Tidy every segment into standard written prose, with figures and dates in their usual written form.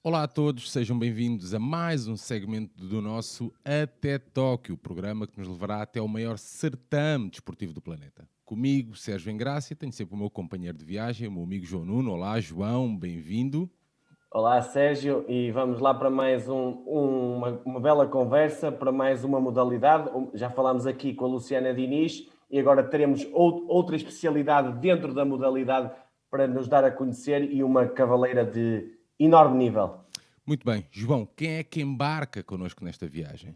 Olá a todos, sejam bem-vindos a mais um segmento do nosso Até Tóquio, programa que nos levará até o maior certame desportivo do planeta. Comigo, Sérgio Engrácia, tenho sempre o meu companheiro de viagem, o meu amigo João Nuno. Olá, João, bem-vindo. Olá, Sérgio, e vamos lá para mais uma bela conversa, para mais uma modalidade. Já falámos aqui com a Luciana Diniz e agora teremos outra especialidade dentro da modalidade para nos dar a conhecer e uma cavaleira de enorme nível. Muito bem, João, quem é que embarca connosco nesta viagem?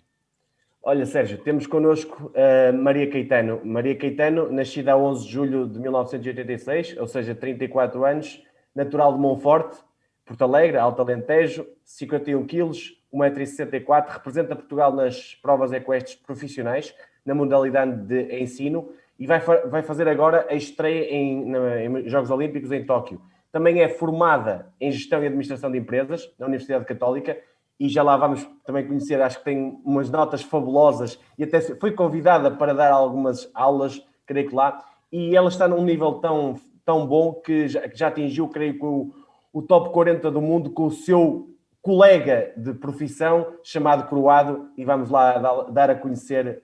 Olha, Sérgio, temos connosco Maria Caetano. Maria Caetano, nascida a 11 de julho de 1986, ou seja, 34 anos, natural de Monforte, Porto Alegre, Alto Alentejo, 51 quilos, 1,64 m, representa Portugal nas provas equestres profissionais, na modalidade de ensino, e vai fazer agora a estreia em Jogos Olímpicos em Tóquio. Também é formada em Gestão e Administração de Empresas, na Universidade Católica, e já lá vamos também conhecer, acho que tem umas notas fabulosas e até foi convidada para dar algumas aulas, creio que lá, e ela está num nível tão bom que já atingiu, creio que o top 40 do mundo com o seu colega de profissão chamado Croado, e vamos lá dar a conhecer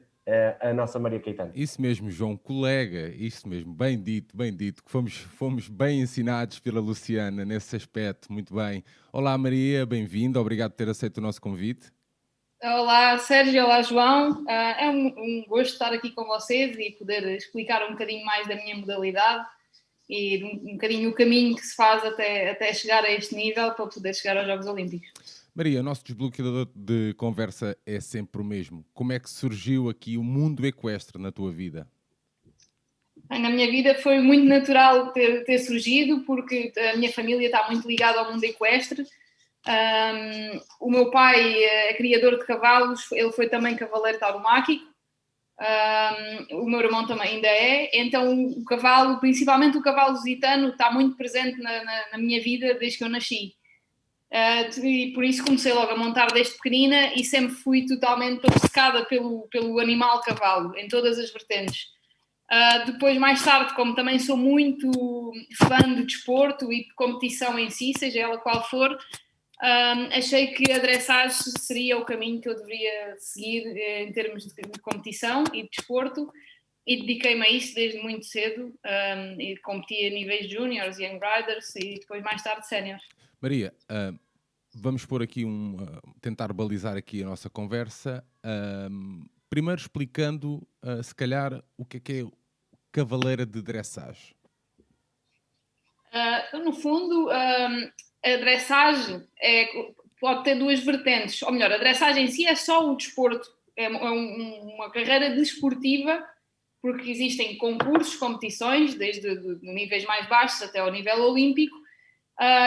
a nossa Maria Caetano. Isso mesmo, João, colega, isso mesmo, bem dito, que fomos bem ensinados pela Luciana nesse aspecto, muito bem. Olá Maria, bem-vinda, obrigado por ter aceito o nosso convite. Olá, Sérgio, olá, João. É um gosto estar aqui com vocês e poder explicar um bocadinho mais da minha modalidade e um bocadinho o caminho que se faz até chegar a este nível para poder chegar aos Jogos Olímpicos. Maria, o nosso desbloqueador de conversa é sempre o mesmo. Como é que surgiu aqui o mundo equestre na tua vida? Na minha vida foi muito natural ter surgido, porque a minha família está muito ligada ao mundo equestre. O meu pai é criador de cavalos, ele foi também cavaleiro tauromáquico. O meu irmão também ainda é. Então o cavalo, principalmente o cavalo lusitano, está muito presente na minha vida desde que eu nasci. E por isso comecei logo a montar desde pequenina e sempre fui totalmente obcecada pelo animal cavalo, em todas as vertentes. Depois, mais tarde, como também sou muito fã de desporto e de competição em si, seja ela qual for, achei que a dressage seria o caminho que eu deveria seguir em termos de competição e de desporto, e dediquei-me a isso desde muito cedo, e competi a níveis juniors, young riders e depois mais tarde séniores. Maria, vamos pôr aqui tentar balizar aqui a nossa conversa, primeiro explicando, se calhar, o que é cavaleira de dressage. No fundo, a dressage pode ter duas vertentes, ou melhor, a dressage em si é só o desporto, uma carreira desportiva, porque existem concursos, competições, desde níveis mais baixos até ao nível olímpico,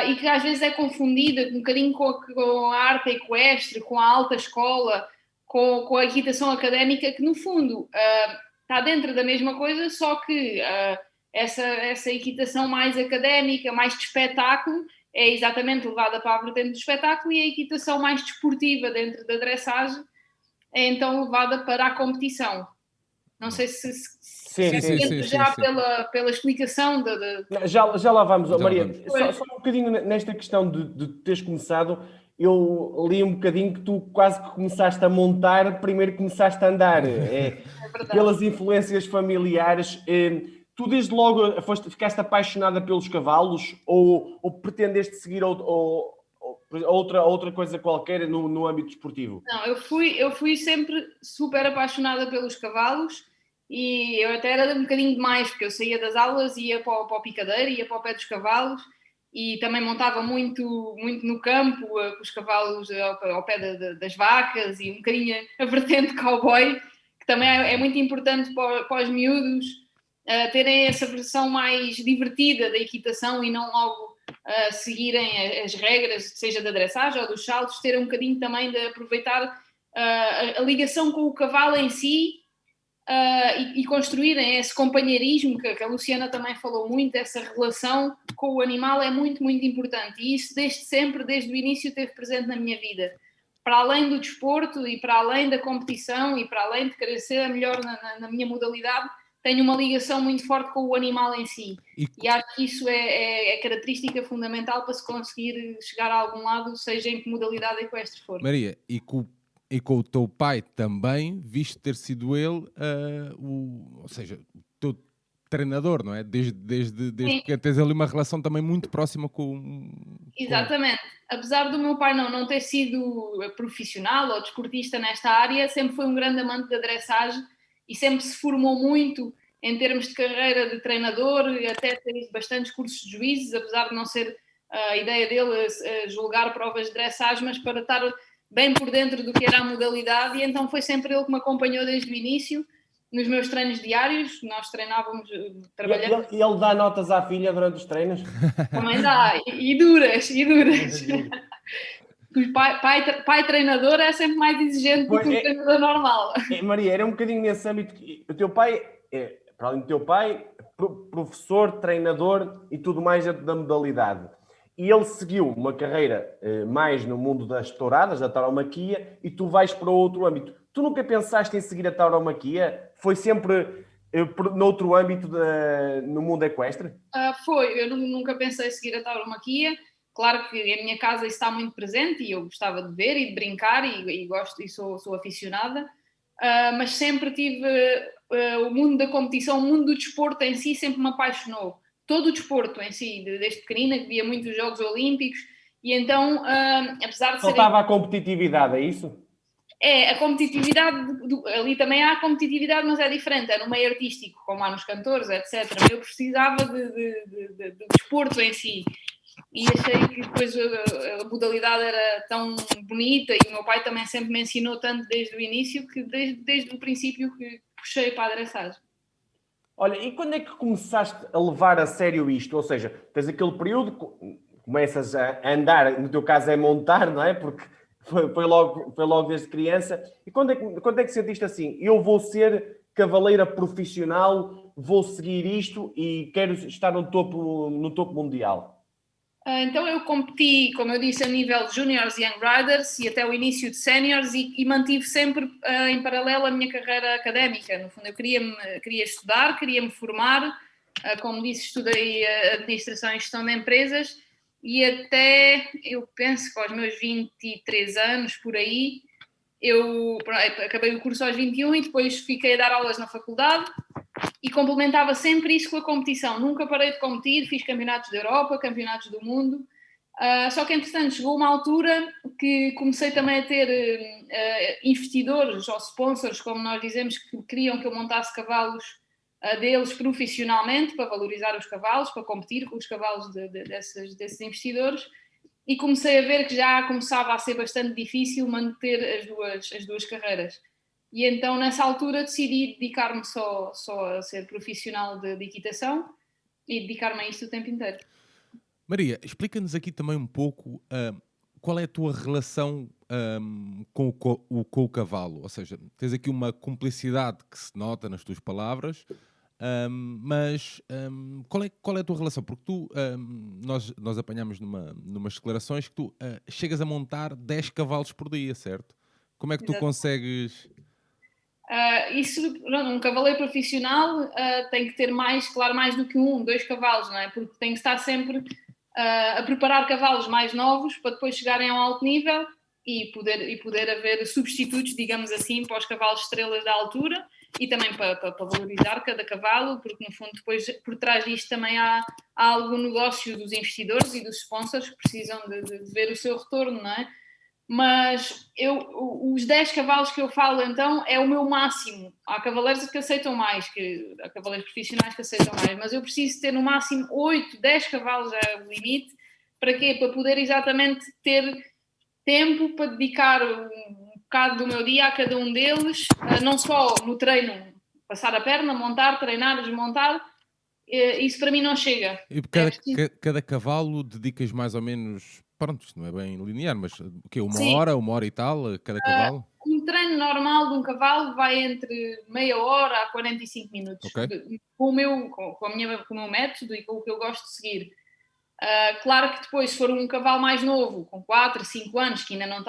e que às vezes é confundida um bocadinho com a arte equestre, com a alta escola, com a equitação académica, que no fundo está dentro da mesma coisa, só que essa equitação mais académica, mais de espetáculo, é exatamente levada para a vertente do espetáculo, e a equitação mais desportiva dentro da dressage é então levada para a competição. Não sei se Sim. já pela explicação Já lá vamos, Já lá Maria. vamos. Só um bocadinho nesta questão de teres começado, eu li um bocadinho que tu quase que começaste a montar, primeiro começaste a andar. Pelas influências familiares. Tu desde logo ficaste apaixonada pelos cavalos ou pretendeste seguir outra coisa qualquer no âmbito desportivo? Não, eu fui sempre super apaixonada pelos cavalos, e eu até era um bocadinho demais, porque eu saía das aulas e ia para o picadeiro, ia para o pé dos cavalos, e também montava muito no campo, com os cavalos ao pé das vacas, e um bocadinho a vertente cowboy, que também é muito importante para os miúdos terem essa versão mais divertida da equitação e não logo seguirem as regras, seja da dressagem ou dos saltos, ter um bocadinho também de aproveitar a ligação com o cavalo em si, e construírem esse companheirismo que a Luciana também falou muito, essa relação com o animal é muito, muito importante, e isso desde sempre, desde o início, esteve presente na minha vida. Para além do desporto e para além da competição e para além de querer ser a melhor na minha modalidade, tenho uma ligação muito forte com o animal em si. E acho que isso é característica fundamental para se conseguir chegar a algum lado, seja em que modalidade equestre for. Maria, e com o teu pai também, visto ter sido ele, ou seja, o teu treinador, não é? Desde que tens ali uma relação também muito próxima com... Exatamente. Apesar do meu pai não ter sido profissional ou desportista nesta área, sempre foi um grande amante da dressagem e sempre se formou muito em termos de carreira de treinador, até ter bastantes cursos de juízes, apesar de não ser a ideia dele julgar provas de dressagem, mas para estar bem por dentro do que era a modalidade, e então foi sempre ele que me acompanhou desde o início, nos meus treinos diários. Nós treinávamos, trabalhamos... E ele dá notas à filha durante os treinos? Também dá, e duras. O pai treinador é sempre mais exigente do que um treinador normal. Maria, era um bocadinho nesse âmbito que o teu pai, para além do teu pai, professor, treinador e tudo mais dentro da modalidade. E ele seguiu uma carreira mais no mundo das touradas, da tauromaquia, e tu vais para outro âmbito. Tu nunca pensaste em seguir a tauromaquia? Foi sempre noutro âmbito no mundo equestre? Foi, eu nunca pensei em seguir a tauromaquia. Claro que em minha casa isso está muito presente e eu gostava de ver e de brincar e gosto e sou aficionada, mas sempre tive o mundo da competição, o mundo do desporto em si sempre me apaixonou. Todo o desporto em si, desde pequenina, que via muitos Jogos Olímpicos, e então, apesar de ser... Faltava a competitividade, é isso? A competitividade, ali também há competitividade, mas é diferente, é no meio artístico, como há nos cantores, etc. Eu precisava de desporto em si, e achei que depois a modalidade era tão bonita, e o meu pai também sempre me ensinou tanto desde o início, que desde o princípio que puxei para a dressagem. Olha, e quando é que começaste a levar a sério isto? Ou seja, tens aquele período, começas a andar, no teu caso é montar, não é? Porque foi logo desde criança. E quando é que sentiste assim? Eu vou ser cavaleira profissional, vou seguir isto e quero estar no topo mundial. Então eu competi, como eu disse, a nível de Juniors e Young Riders e até o início de Séniors e mantive sempre em paralelo a minha carreira académica. No fundo, eu queria estudar, queria me formar. Como disse, estudei Administração e Gestão de Empresas e até, eu penso que aos meus 23 anos, por aí, eu acabei o curso aos 21 e depois fiquei a dar aulas na faculdade e complementava sempre isso com a competição. Nunca parei de competir, fiz campeonatos da Europa, campeonatos do mundo. Só que, entretanto, chegou uma altura que comecei também a ter investidores ou sponsors, como nós dizemos, que queriam que eu montasse cavalos deles profissionalmente para valorizar os cavalos, para competir com os cavalos desses investidores. E comecei a ver que já começava a ser bastante difícil manter as duas carreiras. E então, nessa altura, decidi dedicar-me só a ser profissional de equitação e dedicar-me a isto o tempo inteiro. Maria, explica-nos aqui também um pouco qual é a tua relação com o cavalo. Ou seja, tens aqui uma cumplicidade que se nota nas tuas palavras, mas qual é a tua relação? Porque nós apanhamos numas declarações que tu chegas a montar 10 cavalos por dia, certo? Como é que tu consegues... Um cavaleiro profissional tem que ter mais do que 2 cavalos, não é? Porque tem que estar sempre a preparar cavalos mais novos para depois chegarem a um alto nível e poder haver substitutos, digamos assim, para os cavalos estrelas da altura e também para valorizar cada cavalo, porque no fundo depois por trás disto também há algum negócio dos investidores e dos sponsors que precisam de ver o seu retorno, não é? Mas os 10 cavalos que eu falo então é o meu máximo. Há cavaleiros que aceitam mais, há cavaleiros profissionais que aceitam mais, mas eu preciso ter no máximo 8, 10 cavalos é o limite. Para quê? Para poder exatamente ter tempo para dedicar um bocado do meu dia a cada um deles, não só no treino, passar a perna, montar, treinar, desmontar. Isso para mim não chega. E cada cavalo dedicas mais ou menos... Pronto, isto não é bem linear, mas o quê? Uma hora e tal a cada cavalo? Um treino normal de um cavalo vai entre meia hora a 45 minutos. Okay. Com o meu método e com o que eu gosto de seguir. Claro que depois, se for um cavalo mais novo, com 4, 5 anos, que ainda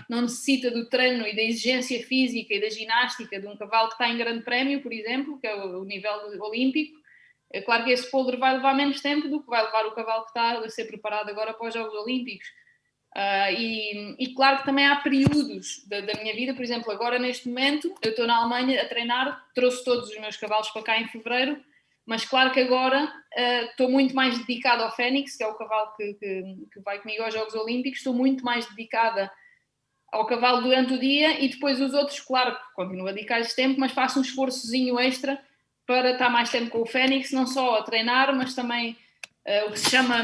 não necessita do treino e da exigência física e da ginástica de um cavalo que está em grande prémio, por exemplo, que é o nível olímpico, é claro que esse polder vai levar menos tempo do que vai levar o cavalo que está a ser preparado agora para os Jogos Olímpicos. E claro que também há períodos da minha vida, por exemplo, agora neste momento eu estou na Alemanha a treinar, trouxe todos os meus cavalos para cá em fevereiro, mas claro que agora estou muito mais dedicada ao Fênix, que é o cavalo que vai comigo aos Jogos Olímpicos, estou muito mais dedicada ao cavalo durante o dia e depois os outros, claro, continuo a dedicar-lhes tempo, mas faço um esforçozinho extra para estar mais tempo com o Fênix, não só a treinar, mas também o que se chama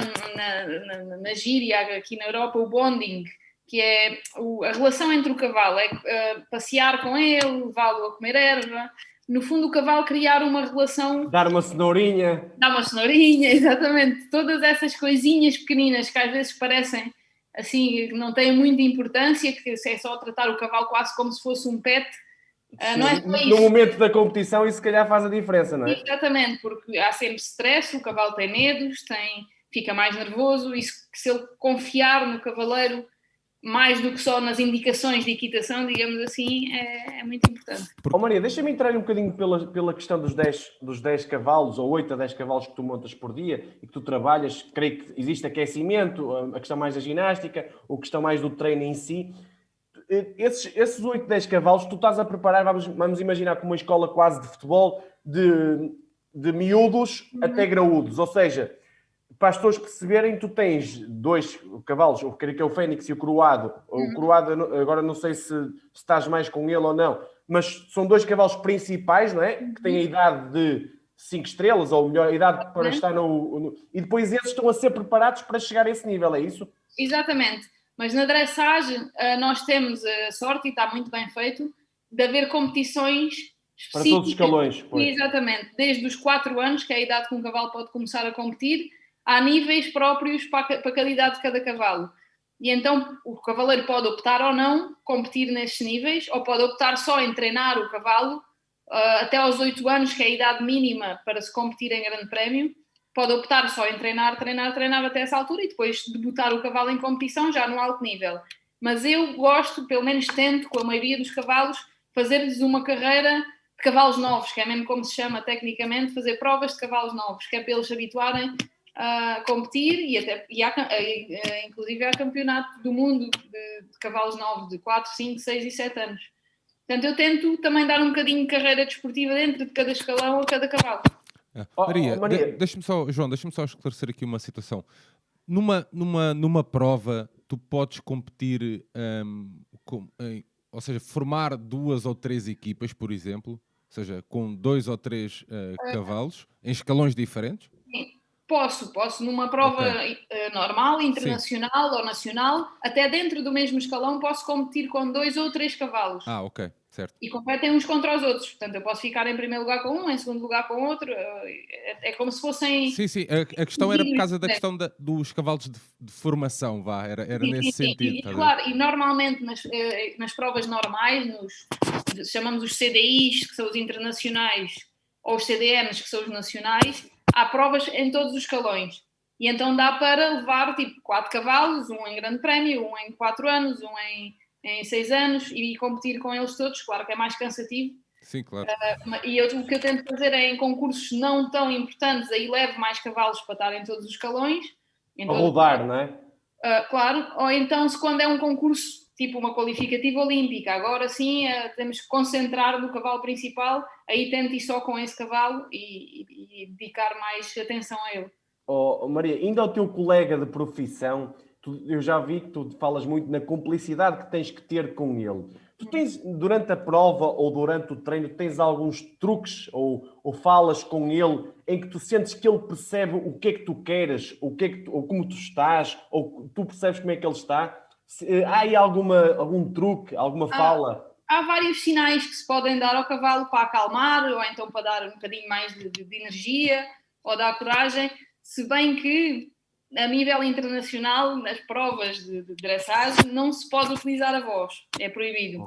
na gíria aqui na Europa o bonding, que é a relação entre o cavalo, é passear com ele, levá-lo a comer erva, no fundo o cavalo criar uma relação... Dar uma cenourinha. Dar uma cenourinha, exatamente. Todas essas coisinhas pequeninas que às vezes parecem assim, não têm muita importância, que é só tratar o cavalo quase como se fosse um pet. Não é só isso. No momento da competição isso se calhar faz a diferença, não é? Exatamente, porque há sempre stress, o cavalo tem medos, fica mais nervoso, e se ele confiar no cavaleiro mais do que só nas indicações de equitação, digamos assim, é muito importante. Maria, deixa-me entrar um bocadinho pela questão dos 10 cavalos, ou 8 a 10 cavalos que tu montas por dia e que tu trabalhas. Creio que existe aquecimento, a questão mais da ginástica, a questão mais do treino em si. Esses 8, 10 cavalos, tu estás a preparar, vamos imaginar como uma escola quase de futebol, de miúdos até graúdos, ou seja, para as pessoas perceberem, tu tens 2 cavalos, eu creio que é o Fênix e o Coroado. O Coroado, agora não sei se estás mais com ele ou não, mas são 2 cavalos principais, não é? Que têm a idade de 5 estrelas, ou melhor, a idade para estar E depois esses estão a ser preparados para chegar a esse nível, é isso? Exatamente. Mas na dressagem nós temos a sorte, e está muito bem feito, de haver competições específicas. Para todos os escalões. Pois. Exatamente. Desde os 4 anos, que é a idade que um cavalo pode começar a competir, há níveis próprios para cada idade de cada cavalo. E então o cavaleiro pode optar ou não competir nesses níveis, ou pode optar só em treinar o cavalo até aos 8 anos, que é a idade mínima para se competir em grande prémio. Pode optar só em treinar até essa altura e depois debutar o cavalo em competição já no alto nível. Mas eu gosto, pelo menos tento, com a maioria dos cavalos, fazer-lhes uma carreira de cavalos novos, que é mesmo como se chama tecnicamente, fazer provas de cavalos novos, que é para eles se habituarem a competir inclusive há campeonato do mundo de cavalos novos de 4, 5, 6 e 7 anos. Portanto, eu tento também dar um bocadinho de carreira desportiva dentro de cada escalão a cada cavalo. Maria. Deixa-me só esclarecer aqui uma situação. Numa prova, tu podes competir, ou seja, formar 2 ou 3 equipas, por exemplo, ou seja, com 2 ou 3 cavalos, em escalões diferentes? Sim, posso numa prova normal, internacional ou nacional, até dentro do mesmo escalão posso competir com 2 ou 3 cavalos. Ok, certo. E competem uns contra os outros. Portanto, eu posso ficar em primeiro lugar com um, em segundo lugar com outro. É como se fossem... Sim. A questão era por causa da questão dos cavalos de formação, era nesse sentido. Claro, e normalmente nas provas normais, chamamos os CDIs, que são os internacionais, ou os CDMs, que são os nacionais, há provas em todos os escalões. E então dá para levar tipo 4 cavalos, um em grande prémio, um em 4 anos, um em 6 anos, e competir com eles todos. Claro que é mais cansativo. Sim, claro. E o que eu tento fazer é em concursos não tão importantes, aí levo mais cavalos para estar em todos os escalões. A rodar, não é? Claro. Ou então, se quando é um concurso tipo uma qualificativa olímpica, agora sim temos que concentrar no cavalo principal, aí tento ir só com esse cavalo e dedicar mais atenção a ele. Maria, ainda ao teu colega de profissão, eu já vi que tu falas muito na cumplicidade que tens que ter com ele. Tu tens, durante a prova ou durante o treino, tens alguns truques ou falas com ele em que tu sentes que ele percebe o que é que tu queres, ou como tu estás, ou tu percebes como é que ele está? Há aí algum truque, alguma fala? Há vários sinais que se podem dar ao cavalo para acalmar, ou então para dar um bocadinho mais de energia, ou dar coragem, se bem que a nível internacional, nas provas de dressagem, não se pode utilizar a voz, é proibido.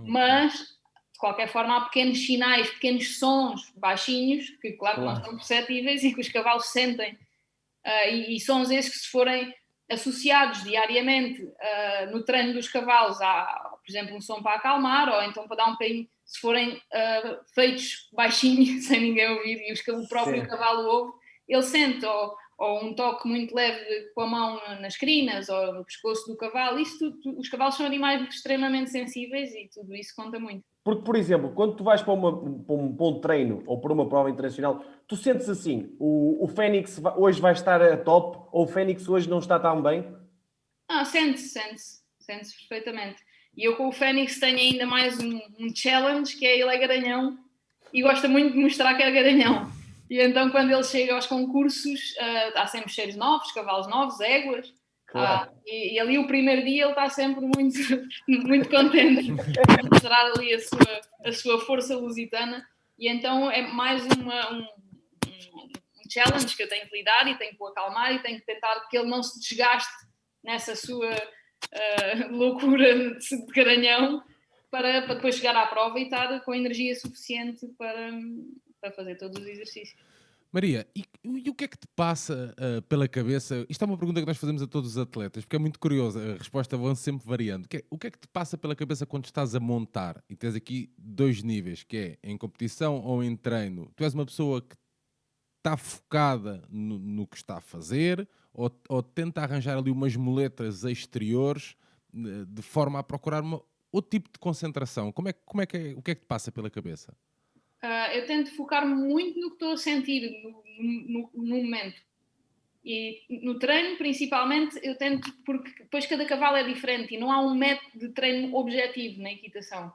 Mas, de qualquer forma, há pequenos sinais, pequenos sons baixinhos, que claro que não são perceptíveis e que os cavalos sentem e sons esses que, se forem associados diariamente no treino dos cavalos por exemplo, um som para acalmar, ou então para dar um bocadinho, se forem feitos baixinho, sem ninguém ouvir, e o próprio cavalo ouve, ele sente, ou um toque muito leve com a mão nas crinas, ou no pescoço do cavalo. Isso tudo, os cavalos são animais extremamente sensíveis e tudo isso conta muito. Porque, por exemplo, quando tu vais para um treino ou para uma prova internacional, tu sentes assim, o Fénix hoje vai estar a top, ou o Fénix hoje não está tão bem? Sente-se perfeitamente. E eu com o Fénix tenho ainda mais um challenge, que ele é garanhão, e gosta muito de mostrar que é garanhão. E então, quando ele chega aos concursos, há sempre cheiros novos, cavalos novos, éguas. Claro. E ali o primeiro dia ele está sempre muito, muito contente de mostrar ali a sua força lusitana. E então é mais um challenge que eu tenho que lidar e tenho que o acalmar e tenho que tentar que ele não se desgaste nessa sua loucura de garanhão para depois chegar à prova e estar com energia suficiente para fazer todos os exercícios. Maria, e o que é que te passa pela cabeça? Isto é uma pergunta que nós fazemos a todos os atletas, porque é muito curiosa, a resposta vai sempre variando. O que é que te passa pela cabeça quando estás a montar? E tens aqui 2 níveis, que é em competição ou em treino. Tu és uma pessoa que está focada no que está a fazer, ou tenta arranjar ali umas muletas exteriores de forma a procurar outro tipo de concentração? O que é que te passa pela cabeça? Eu tento focar-me muito no que estou a sentir no momento. E no treino, principalmente, eu tento, porque depois cada cavalo é diferente e não há um método de treino objetivo na equitação.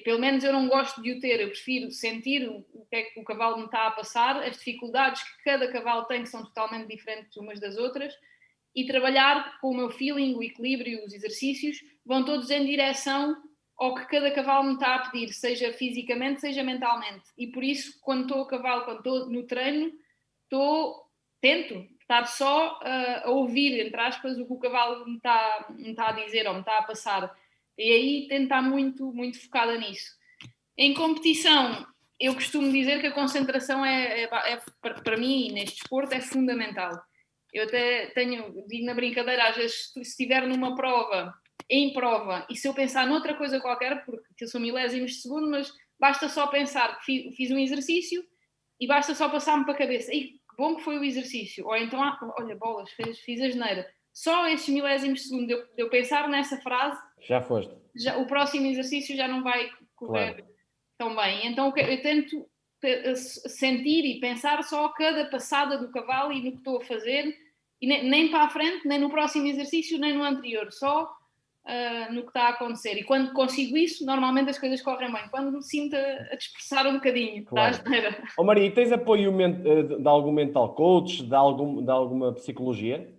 Pelo menos eu não gosto de o ter, eu prefiro sentir o que é que o cavalo me está a passar, as dificuldades que cada cavalo tem, que são totalmente diferentes umas das outras, e trabalhar com o meu feeling, o equilíbrio, os exercícios, vão todos em direção ao que cada cavalo me está a pedir, seja fisicamente, seja mentalmente. E por isso, quando estou a cavalo, quando estou no treino, tento estar só a ouvir, entre aspas, o que o cavalo me está a dizer ou me está a passar. E aí tento estar muito, muito focada nisso. Em competição, eu costumo dizer que a concentração para mim, neste desporto, é fundamental. Eu até digo na brincadeira, às vezes, se estiver numa prova, em prova, e se eu pensar noutra coisa qualquer, porque são milésimos de segundo, mas basta só pensar que fiz um exercício e basta só passar-me para a cabeça, e que bom que foi o exercício, ou então, olha, bolas, fiz a geneira. Só esses milésimos de segundo de eu pensar nessa frase, já foste. O próximo exercício já não vai correr tão bem. Então eu tento sentir e pensar só cada passada do cavalo e no que estou a fazer, e nem para a frente, nem no próximo exercício, nem no anterior, só no que está a acontecer. E quando consigo isso, normalmente as coisas correm bem. Quando me sinto a dispersar um bocadinho, claro. Maria, tens apoio de algum mental coach, de alguma psicologia?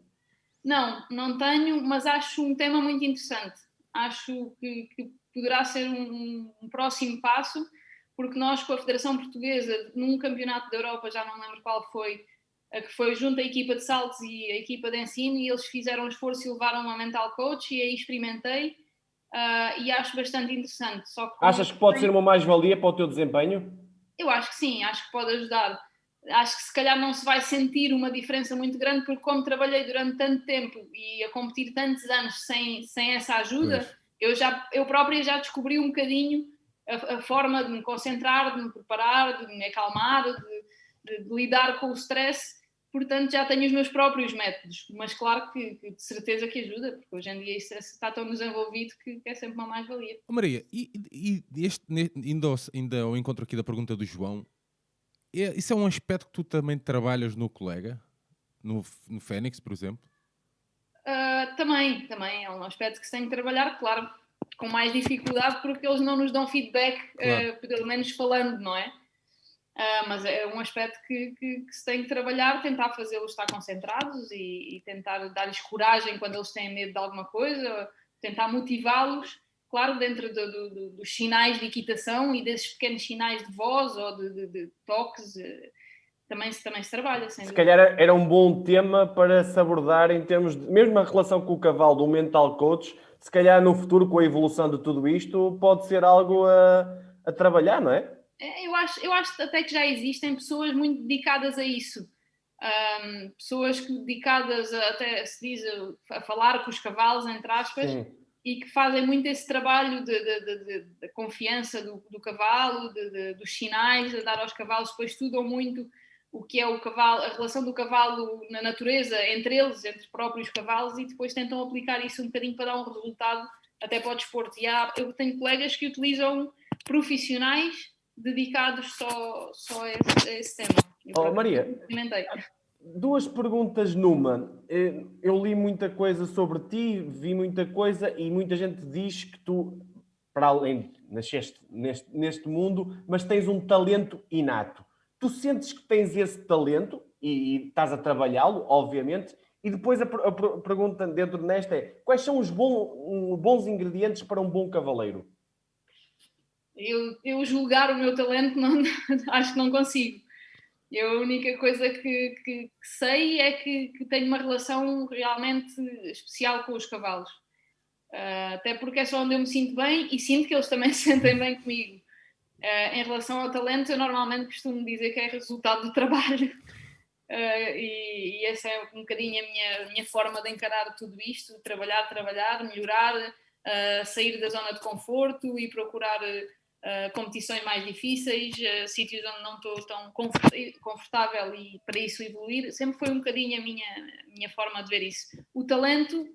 Não tenho, mas acho um tema muito interessante. Acho que poderá ser um próximo passo, porque nós, com a Federação Portuguesa, num campeonato da Europa, já não lembro qual foi, que foi junto à equipa de saltos e a equipa de ensino, e eles fizeram um esforço e levaram uma mental coach, e aí experimentei, e acho bastante interessante. Só que achas que pode ser uma mais-valia para o teu desempenho? Eu acho que sim, acho que pode ajudar. Acho que se calhar não se vai sentir uma diferença muito grande, porque como trabalhei durante tanto tempo e a competir tantos anos sem essa ajuda, eu própria já descobri um bocadinho a forma de me concentrar, de me preparar, de me acalmar, de lidar com o stress. Portanto, já tenho os meus próprios métodos, mas claro que de certeza que ajuda, porque hoje em dia isso está tão desenvolvido que é sempre uma mais-valia. Maria, ainda ao encontro aqui da pergunta do João, isso é um aspecto que tu também trabalhas no colega, no Fénix, por exemplo? Também é um aspecto que se tem que trabalhar, claro, com mais dificuldade, porque eles não nos dão feedback, claro. Pelo menos falando, não é? Mas é um aspecto que se tem que trabalhar, tentar fazê-los estar concentrados e tentar dar-lhes coragem quando eles têm medo de alguma coisa, tentar motivá-los, claro, dentro dos sinais de equitação e desses pequenos sinais de voz ou de toques, também se trabalha. Se calhar era um bom tema para se abordar em termos de, mesmo a relação com o cavalo, do mental coach, se calhar no futuro, com a evolução de tudo isto, pode ser algo a trabalhar, não é? Eu acho até que já existem pessoas muito dedicadas a isso. pessoas dedicadas até se diz a falar com os cavalos, entre aspas, e que fazem muito esse trabalho de confiança do cavalo, dos sinais, a dar aos cavalos, depois estudam muito o que é o cavalo, a relação do cavalo na natureza, entre eles, entre os próprios cavalos, e depois tentam aplicar isso um bocadinho para dar um resultado até para o desporto. E eu tenho colegas que utilizam profissionais dedicados só a esse tema. Maria, duas perguntas numa. Eu li muita coisa sobre ti, vi muita coisa e muita gente diz que tu, para além, nasceste neste mundo, mas tens um talento inato. Tu sentes que tens esse talento e estás a trabalhá-lo, obviamente, e depois a pergunta dentro nesta é: quais são os bons ingredientes para um bom cavaleiro? Eu julgar o meu talento acho que não consigo. A única coisa que sei é que tenho uma relação realmente especial com os cavalos. Até porque é só onde eu me sinto bem e sinto que eles também se sentem bem comigo. Em relação ao talento, eu normalmente costumo dizer que é resultado do trabalho. E essa é um bocadinho a minha forma de encarar tudo isto: trabalhar, melhorar, sair da zona de conforto e procurar competições mais difíceis, sítios onde não estou tão confortável e para isso evoluir. Sempre foi um bocadinho a minha forma de ver isso. O talento,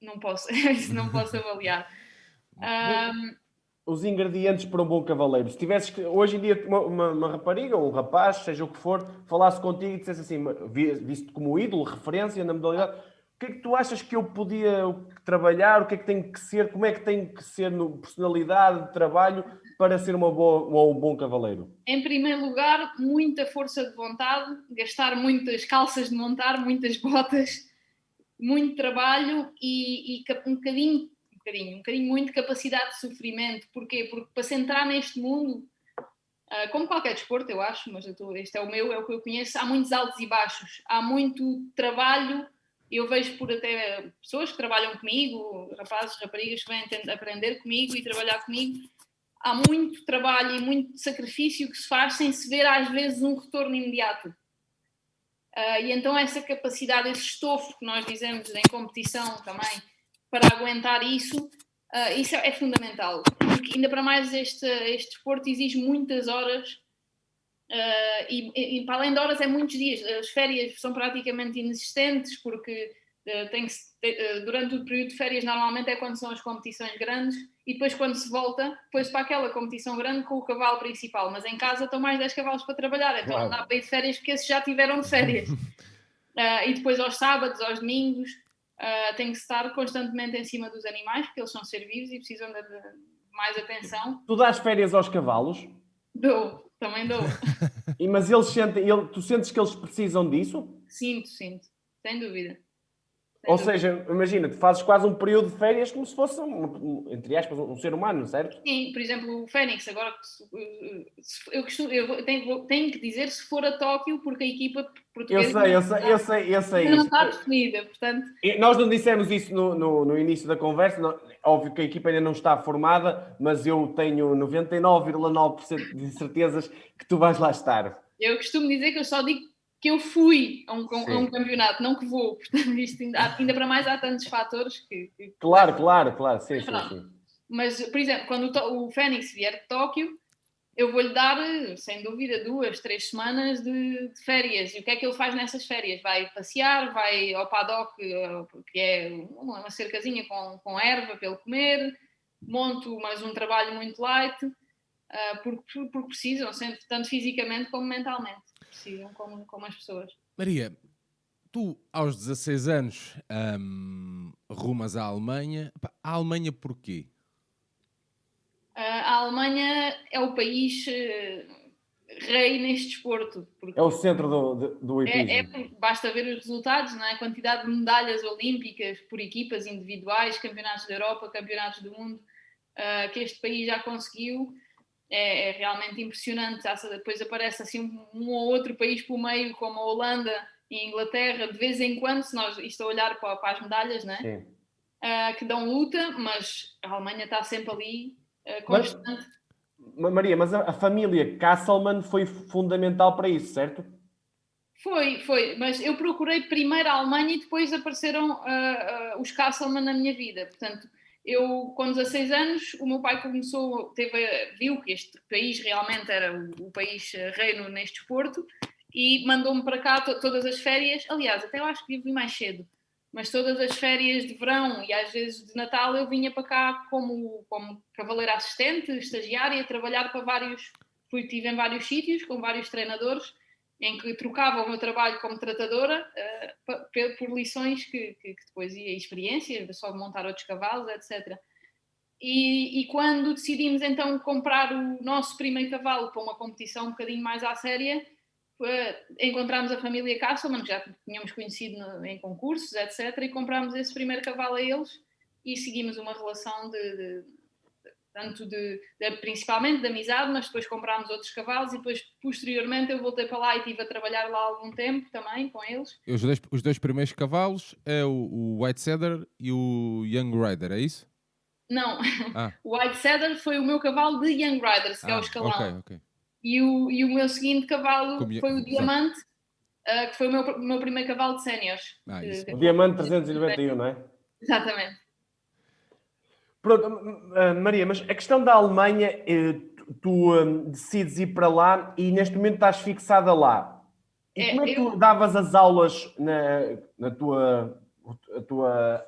não posso avaliar. Os ingredientes para um bom cavaleiro. Se tivesses que, hoje em dia, uma rapariga ou um rapaz, seja o que for, falasse contigo e dissesse assim, visto como ídolo, referência na modalidade, o que é que tu achas que eu podia trabalhar? O que é que tem que ser? Como é que tem que ser no personalidade de trabalho para ser um bom cavaleiro? Em primeiro lugar, muita força de vontade, gastar muitas calças de montar, muitas botas, muito trabalho e um bocadinho muito capacidade de sofrimento. Porquê? Porque para se entrar neste mundo, como qualquer desporto, eu acho, mas este é o meu, é o que eu conheço, há muitos altos e baixos, há muito trabalho. Eu vejo por até pessoas que trabalham comigo, rapazes, raparigas que vêm aprender comigo e trabalhar comigo. Há muito trabalho e muito sacrifício que se faz sem se ver às vezes um retorno imediato. E então essa capacidade, esse estofo que nós dizemos em competição também, para aguentar isso é fundamental. Porque ainda para mais este desporto exige muitas horas e para além de horas é muitos dias. As férias são praticamente inexistentes porque durante o período de férias normalmente é quando são as competições grandes e depois quando se volta, depois para aquela competição grande com o cavalo principal, mas em casa estão mais 10 cavalos para trabalhar, então não dá para ir de férias porque esses já tiveram de férias. E depois aos sábados, aos domingos, tem que estar constantemente em cima dos animais porque eles são seres vivos e precisam de mais atenção. Tu dás férias aos cavalos? Também dou. Mas tu sentes que eles precisam disso? Sinto, sem dúvida. Ou seja, imagina, tu fazes quase um período de férias como se fosse, entre aspas, um ser humano, certo? Sim, por exemplo, o Fénix, agora eu tenho que dizer se for a Tóquio, porque a equipa portuguesa eu sei não está definida, portanto... Nós não dissemos isso no início da conversa, óbvio que a equipa ainda não está formada, mas eu tenho 99,9% de certezas que tu vais lá estar. Eu costumo dizer que eu só digo que eu fui a um campeonato, não que vou. Portanto, isto ainda para mais há tantos fatores que... Claro, sim. Mas, por exemplo, quando o Fénix vier de Tóquio, eu vou-lhe dar, sem dúvida, 2, 3 semanas de férias. E o que é que ele faz nessas férias? Vai passear, vai ao paddock, que é uma cercazinha com erva para ele comer, monto mais um trabalho muito light, porque precisam, sempre, tanto fisicamente como mentalmente. Precisam como as pessoas. Maria, tu aos 16 anos rumas à Alemanha. A Alemanha porquê? A Alemanha é o país rei neste desporto. É o centro do hipismo. Basta ver os resultados, não é? A quantidade de medalhas olímpicas por equipas individuais, campeonatos da Europa, campeonatos do mundo, que este país já conseguiu. É realmente impressionante. Depois aparece assim um ou outro país por meio, como a Holanda e a Inglaterra, de vez em quando, se nós isto a olhar para as medalhas, não é? Que dão luta, mas a Alemanha está sempre ali, constante. Maria, mas a família Castleman foi fundamental para isso, certo? Foi, mas eu procurei primeiro a Alemanha e depois apareceram os Castleman na minha vida. Portanto, eu, com 16 anos, o meu pai viu que este país realmente era o país reino neste desporto e mandou-me para cá todas as férias. Aliás, até eu acho que vim mais cedo, mas todas as férias de verão e às vezes de Natal eu vinha para cá como cavaleira assistente, estagiária, trabalhar para vários. Estive em vários sítios com vários treinadores em que trocava o meu trabalho como tratadora por lições que depois ia experiências, só de montar outros cavalos, etc. E quando decidimos então comprar o nosso primeiro cavalo para uma competição um bocadinho mais à séria, encontramos a família Castleman, que já tínhamos conhecido em concursos, etc. E comprámos esse primeiro cavalo a eles e seguimos uma relação principalmente de amizade, mas depois comprámos outros cavalos e depois, posteriormente, eu voltei para lá e estive a trabalhar lá algum tempo também com eles. Os dois primeiros cavalos é o White Cedar e o Young Rider, é isso? Não, o White Cedar foi o meu cavalo de Young Riders, que é o escalão. Okay. E o meu seguinte cavalo foi o Diamante, que foi o meu primeiro cavalo de séniores. O Diamante 391, não é? Exatamente. Pronto, Maria, mas a questão da Alemanha, tu decides ir para lá e neste momento estás fixada lá. E como é que tu davas as aulas na tua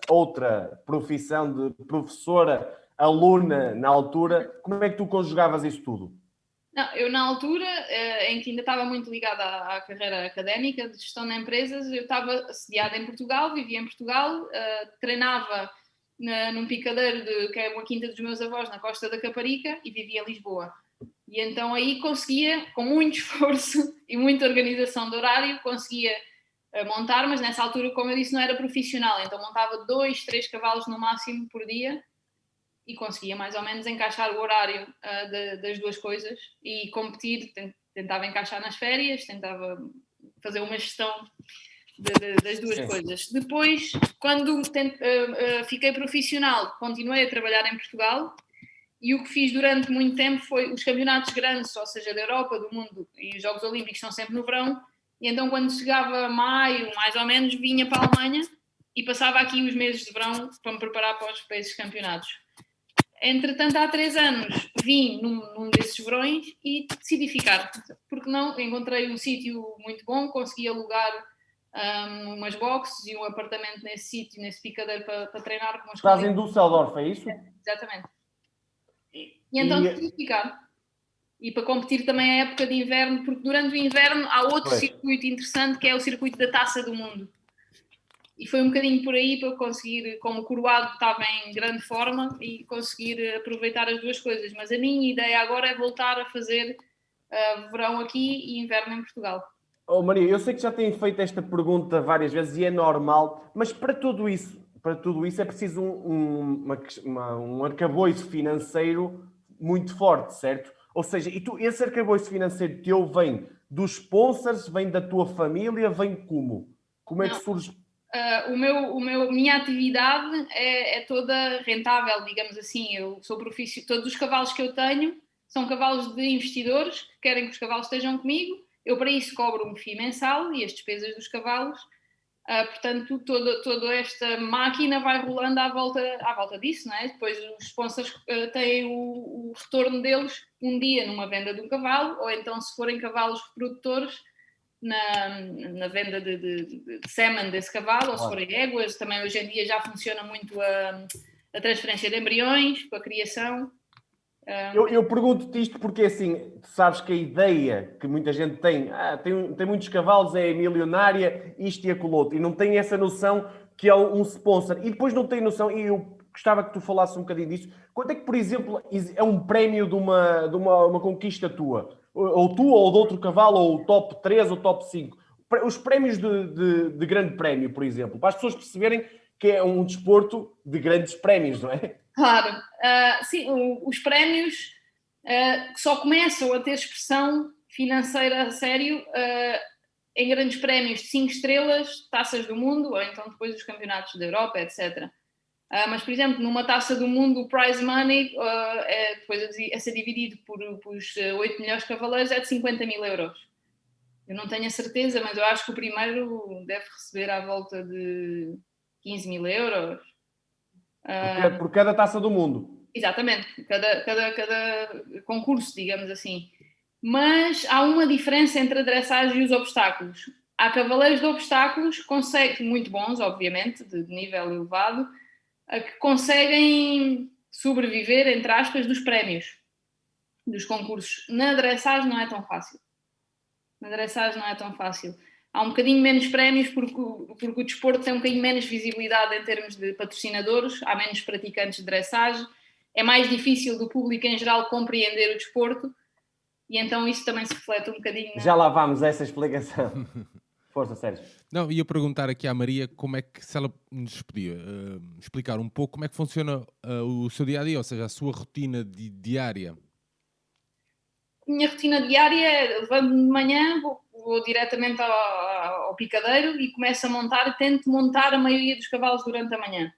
outra profissão de professora, aluna na altura? Como é que tu conjugavas isso tudo? Não, eu na altura, em que ainda estava muito ligada à carreira académica de gestão de empresas, eu estava sediada em Portugal, vivia em Portugal, treinava num picadeiro que é uma quinta dos meus avós na Costa da Caparica e vivia em Lisboa. E então aí conseguia, com muito esforço e muita organização de horário, conseguia montar, mas nessa altura, como eu disse, não era profissional, então montava 2, 3 cavalos no máximo por dia e conseguia mais ou menos encaixar o horário das duas coisas e competir, tentava encaixar nas férias, tentava fazer uma gestão das duas coisas. Depois, quando fiquei profissional, continuei a trabalhar em Portugal e o que fiz durante muito tempo foi os campeonatos grandes, ou seja, da Europa, do mundo, e os Jogos Olímpicos são sempre no verão, e então quando chegava maio, mais ou menos, vinha para a Alemanha e passava aqui os meses de verão para me preparar para esses campeonatos. Entretanto, há 3 anos vim num desses verões e decidi ficar, porque não, encontrei um sítio muito bom, consegui alugar umas boxes e um apartamento nesse sítio, nesse picadeiro para treinar com as Estás em Düsseldorf, é isso? Exatamente. E então decidi ficar. E para competir também a época de inverno, porque durante o inverno há outro circuito interessante que é o circuito da Taça do Mundo. E foi um bocadinho por aí para eu conseguir, como o coroado estava em grande forma, e conseguir aproveitar as duas coisas. Mas a minha ideia agora é voltar a fazer verão aqui e inverno em Portugal. Oh, Maria, eu sei que já tenho feito esta pergunta várias vezes e é normal, mas para tudo isso é preciso um arcabouço financeiro muito forte, certo? Ou seja, esse arcabouço financeiro teu vem dos sponsors, vem da tua família, vem como? Como é que surge? Minha atividade é toda rentável, digamos assim. Eu sou todos os cavalos que eu tenho são cavalos de investidores que querem que os cavalos estejam comigo. Eu para isso cobro um FII mensal e as despesas dos cavalos. Portanto, toda esta máquina vai rolando à volta disso, não é? Depois os sponsors têm o retorno deles um dia numa venda de um cavalo, ou então se forem cavalos reprodutores, na venda de sêmen desse cavalo, ou se forem éguas. Também hoje em dia já funciona muito a transferência de embriões, com a criação. Eu pergunto-te isto porque, assim, tu sabes que a ideia que muita gente tem muitos cavalos, é milionária, isto e aquilo outro, e não tem essa noção que é um sponsor. E depois não tem noção, e eu gostava que tu falasses um bocadinho disso, quanto é que, por exemplo, é um prémio de uma conquista tua? Ou tu, ou de outro cavalo, ou o top 3, ou top 5. Os prémios de grande prémio, por exemplo, para as pessoas perceberem que é um desporto de grandes prémios, não é? Claro. Sim, os prémios que só começam a ter expressão financeira a sério em grandes prémios de 5 estrelas, taças do mundo, ou então depois dos campeonatos da Europa, etc. Mas, por exemplo, numa taça do mundo, o prize money, depois a ser dividido por os 8 melhores cavaleiros, é de 50 mil euros. Eu não tenho a certeza, mas eu acho que o primeiro deve receber à volta de 15 mil euros. Por cada taça do mundo. Exatamente, cada concurso, digamos assim. Mas há uma diferença entre a dressagem e os obstáculos. Há cavaleiros de obstáculos, muito bons, obviamente, de nível elevado, que conseguem sobreviver, entre aspas, dos prémios, dos concursos. Na dressagem não é tão fácil. Há um bocadinho menos prémios porque o desporto tem um bocadinho menos visibilidade em termos de patrocinadores, há menos praticantes de dressagem, é mais difícil do público em geral compreender o desporto e então isso também se reflete um bocadinho. Já lá vamos a essa explicação. Força, Sérgio. Não, ia perguntar aqui à Maria como é que, se ela nos podia explicar um pouco como é que funciona o seu dia-a-dia, ou seja, a sua rotina diária. Minha rotina diária é, levanto-me de manhã, vou diretamente ao picadeiro e começo a montar, tento montar a maioria dos cavalos durante a manhã.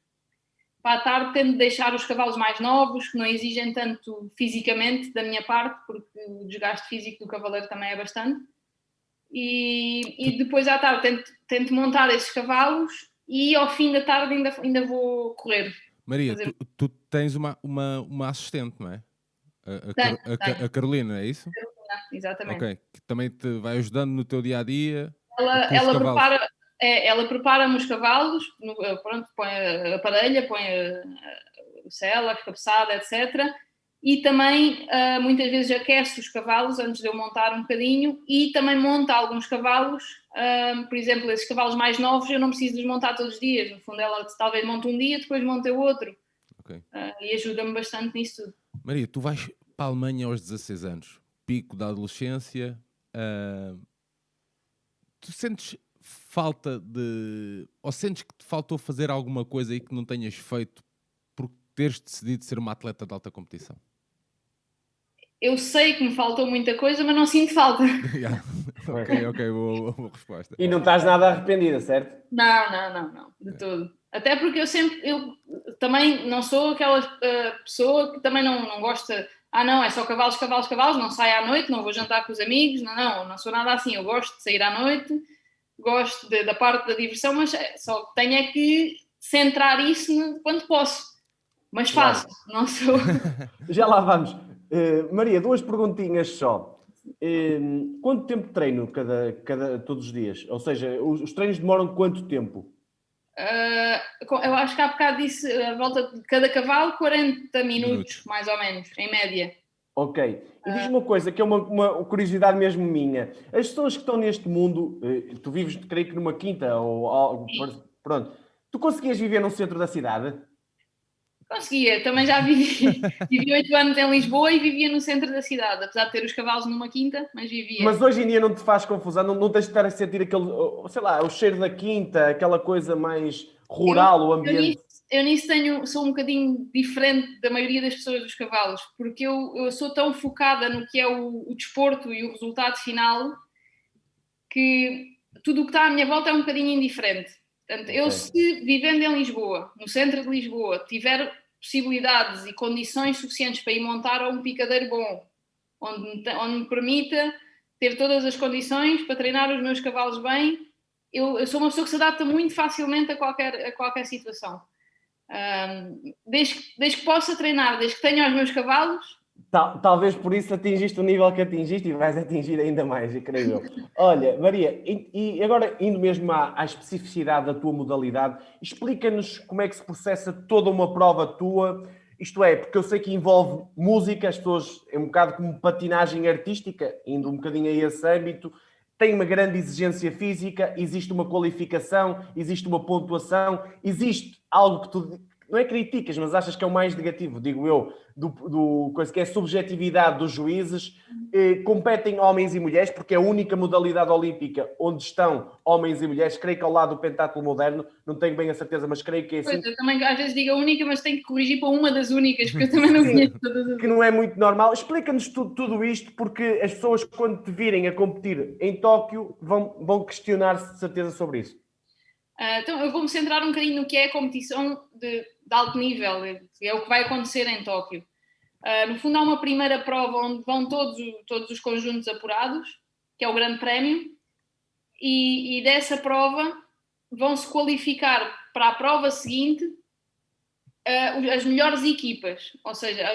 Para a tarde tento deixar os cavalos mais novos, que não exigem tanto fisicamente da minha parte, porque o desgaste físico do cavaleiro também é bastante. E depois à tarde tento montar esses cavalos e ao fim da tarde ainda vou correr. Maria, tu tens uma assistente, não é? A Carolina, é isso? Carolina, exatamente. Ok, que também te vai ajudando no teu dia-a-dia. Ela prepara-me os cavalos, pronto, põe a parelha, põe o sela, a cabeçada, etc. E também muitas vezes aquece os cavalos antes de eu montar um bocadinho e também monta alguns cavalos, por exemplo, esses cavalos mais novos eu não preciso desmontar todos os dias, no fundo ela talvez monte um dia, depois monta o outro. Okay. E ajuda-me bastante nisso tudo. Maria, tu vais para a Alemanha aos 16 anos, pico da adolescência, tu sentes falta ou sentes que te faltou fazer alguma coisa aí que não tenhas feito por teres decidido ser uma atleta de alta competição? Eu sei que me faltou muita coisa, mas não sinto falta. Yeah. Ok, boa resposta. E não estás nada arrependida, certo? Não, de todo. Até porque eu também não sou aquela pessoa que também não gosta, não, é só cavalos, não saio à noite, não vou jantar com os amigos, não sou nada assim, eu gosto de sair à noite, gosto da parte da diversão, mas só tenho é que centrar isso quando posso. Mas faço, não sou... Já lá vamos. Maria, 2 perguntinhas só. Quanto tempo de treino todos os dias? Ou seja, os treinos demoram quanto tempo? Eu acho que há bocado disse, a volta de cada cavalo, 40 minutos, mais ou menos, em média. Ok. E diz-me uma coisa, que é uma curiosidade mesmo minha. As pessoas que estão neste mundo, tu vives, creio que numa quinta ou algo, pronto. Tu conseguias viver no centro da cidade? Conseguia, também já vivi 8 anos em Lisboa e vivia no centro da cidade, apesar de ter os cavalos numa quinta, mas vivia. Mas hoje em dia não te faz confusão, não tens de estar a sentir aquele, sei lá, o cheiro da quinta, aquela coisa mais rural, o ambiente. Eu nisso sou um bocadinho diferente da maioria das pessoas dos cavalos, porque eu sou tão focada no que é o desporto e o resultado final que tudo o que está à minha volta é um bocadinho indiferente. Portanto, eu se vivendo em Lisboa, no centro de Lisboa, tiver possibilidades e condições suficientes para ir montar um picadeiro bom, onde me permita ter todas as condições para treinar os meus cavalos bem, eu sou uma pessoa que se adapta muito facilmente a qualquer situação. Desde que possa treinar, desde que tenha os meus cavalos. Talvez por isso atingiste o nível que atingiste e vais atingir ainda mais, creio eu. Olha, Maria, e agora indo mesmo à especificidade da tua modalidade, explica-nos como é que se processa toda uma prova tua, isto é, porque eu sei que envolve música, as pessoas, é um bocado como patinagem artística, indo um bocadinho a esse âmbito, tem uma grande exigência física, existe uma qualificação, existe uma pontuação, existe algo que tu não é criticas, mas achas que é o mais negativo, digo eu, coisa que é a subjetividade dos juízes. Competem homens e mulheres, porque é a única modalidade olímpica onde estão homens e mulheres, creio que ao lado do pentatlo moderno, não tenho bem a certeza, mas creio que é assim. Pois, eu também às vezes digo a única, mas tenho que corrigir para uma das únicas, porque eu também não conheço todas as. Que não é muito normal. Explica-nos tudo isto, porque as pessoas, quando te virem a competir em Tóquio, vão questionar-se de certeza sobre isso. Então, eu vou-me centrar um bocadinho no que é a competição de alto nível, que é o que vai acontecer em Tóquio. No fundo, há uma primeira prova onde vão todos os conjuntos apurados, que é o Grande Prémio, e dessa prova vão-se qualificar para a prova seguinte as melhores equipas, ou seja,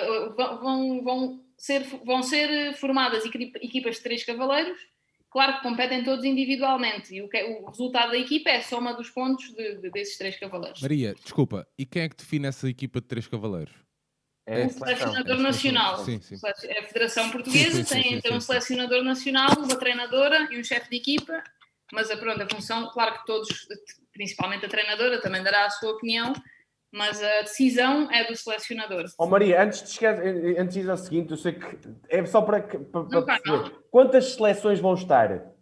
vão ser formadas equipas de 3 cavaleiros, claro que competem todos individualmente, e o resultado da equipa é a soma dos pontos desses 3 cavaleiros. Maria, desculpa, e quem é que define essa equipa de 3 cavaleiros? É o selecionador nacional. Sim, sim. É a Federação Portuguesa, tem um sim. selecionador nacional, uma treinadora e um chefe de equipa, mas a função, claro que todos, principalmente a treinadora, também dará a sua opinião, mas a decisão é do selecionador. Maria, antes de ir ao seguinte, eu sei que é só para perceber. Não. Quantas seleções vão estar?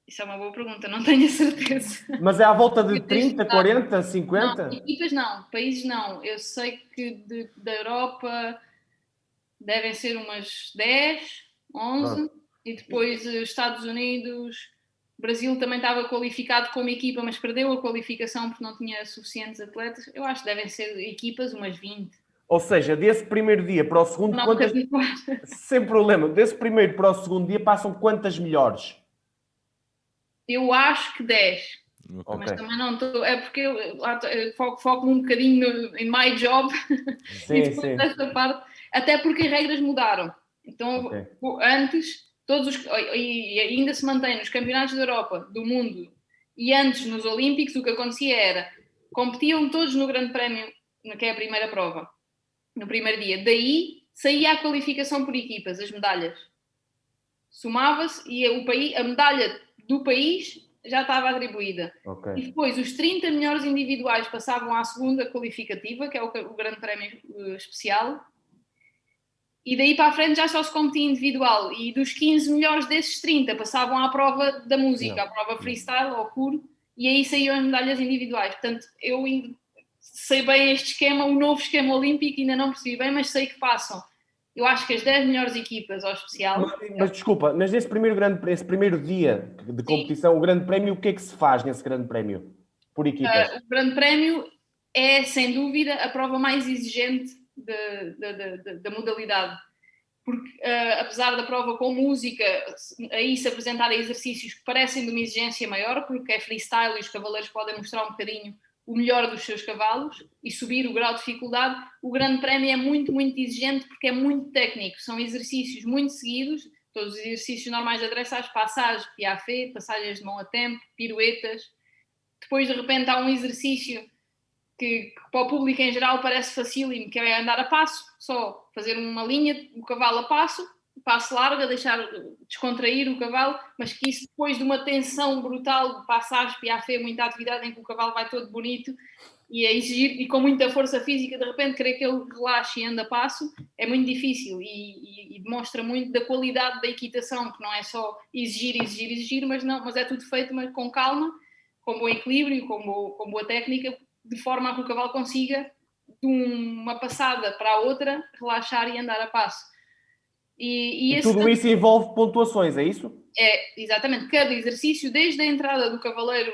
Isso é uma boa pergunta, não tenho a certeza. Mas é à volta de 30, 40, 50? Não, equipas não, países não. Eu sei que da Europa devem ser umas 10, 11, e depois Estados Unidos, Brasil também estava qualificado como equipa, mas perdeu a qualificação porque não tinha suficientes atletas. Eu acho que devem ser equipas umas 20. Ou seja, desse primeiro dia para o segundo, sem problema, desse primeiro para o segundo dia passam quantas melhores? Eu acho que 10. Okay. Mas também não estou. É porque eu foco-me um bocadinho em my job. Sim, e depois desta parte. Até porque as regras mudaram. Então, antes, e ainda se mantém nos campeonatos da Europa, do mundo, e antes nos Olímpicos, o que acontecia era competiam todos no Grande Prémio, que é a primeira prova, no primeiro dia. Daí saía a qualificação por equipas, as medalhas. Somava-se e a medalha do país já estava atribuída. E depois os 30 melhores individuais passavam à segunda qualificativa, que é o Grande Prémio especial, e daí para a frente já só se competia individual, e dos 15 melhores desses 30 passavam à prova da música, à prova freestyle ou puro, e aí saíam as medalhas individuais. Portanto, eu sei bem este esquema, o novo esquema olímpico, ainda não percebi bem, mas sei que passam. Eu acho que as 10 melhores equipas ao especial... Mas desculpa, mas esse primeiro dia de competição, o Grande Prémio, o que é que se faz nesse Grande Prémio? Por equipas? O Grande Prémio é, sem dúvida, a prova mais exigente da modalidade. Porque, apesar da prova com música, aí se apresentarem exercícios que parecem de uma exigência maior, porque é freestyle e os cavaleiros podem mostrar um bocadinho o melhor dos seus cavalos e subir o grau de dificuldade, o Grande Prémio é muito, muito exigente porque é muito técnico. São exercícios muito seguidos, todos os exercícios normais de dressage, passagem, piafé, passagens de mão a tempo, piruetas. Depois, de repente, há um exercício que para o público em geral parece facílimo, que é andar a passo, só fazer uma linha, o cavalo a passo larga, deixar descontrair o cavalo, mas que isso depois de uma tensão brutal de passagem, piafé, muita atividade em que o cavalo vai todo bonito e a exigir, e com muita força física, de repente querer que ele relaxe e ande a passo, é muito difícil e demonstra muito da qualidade da equitação, que não é só exigir, mas é tudo feito mas com calma, com bom equilíbrio, com boa técnica, de forma a que o cavalo consiga, de uma passada para a outra, relaxar e andar a passo. E tudo isso envolve pontuações, é isso? É, exatamente. Cada exercício, desde a entrada do cavaleiro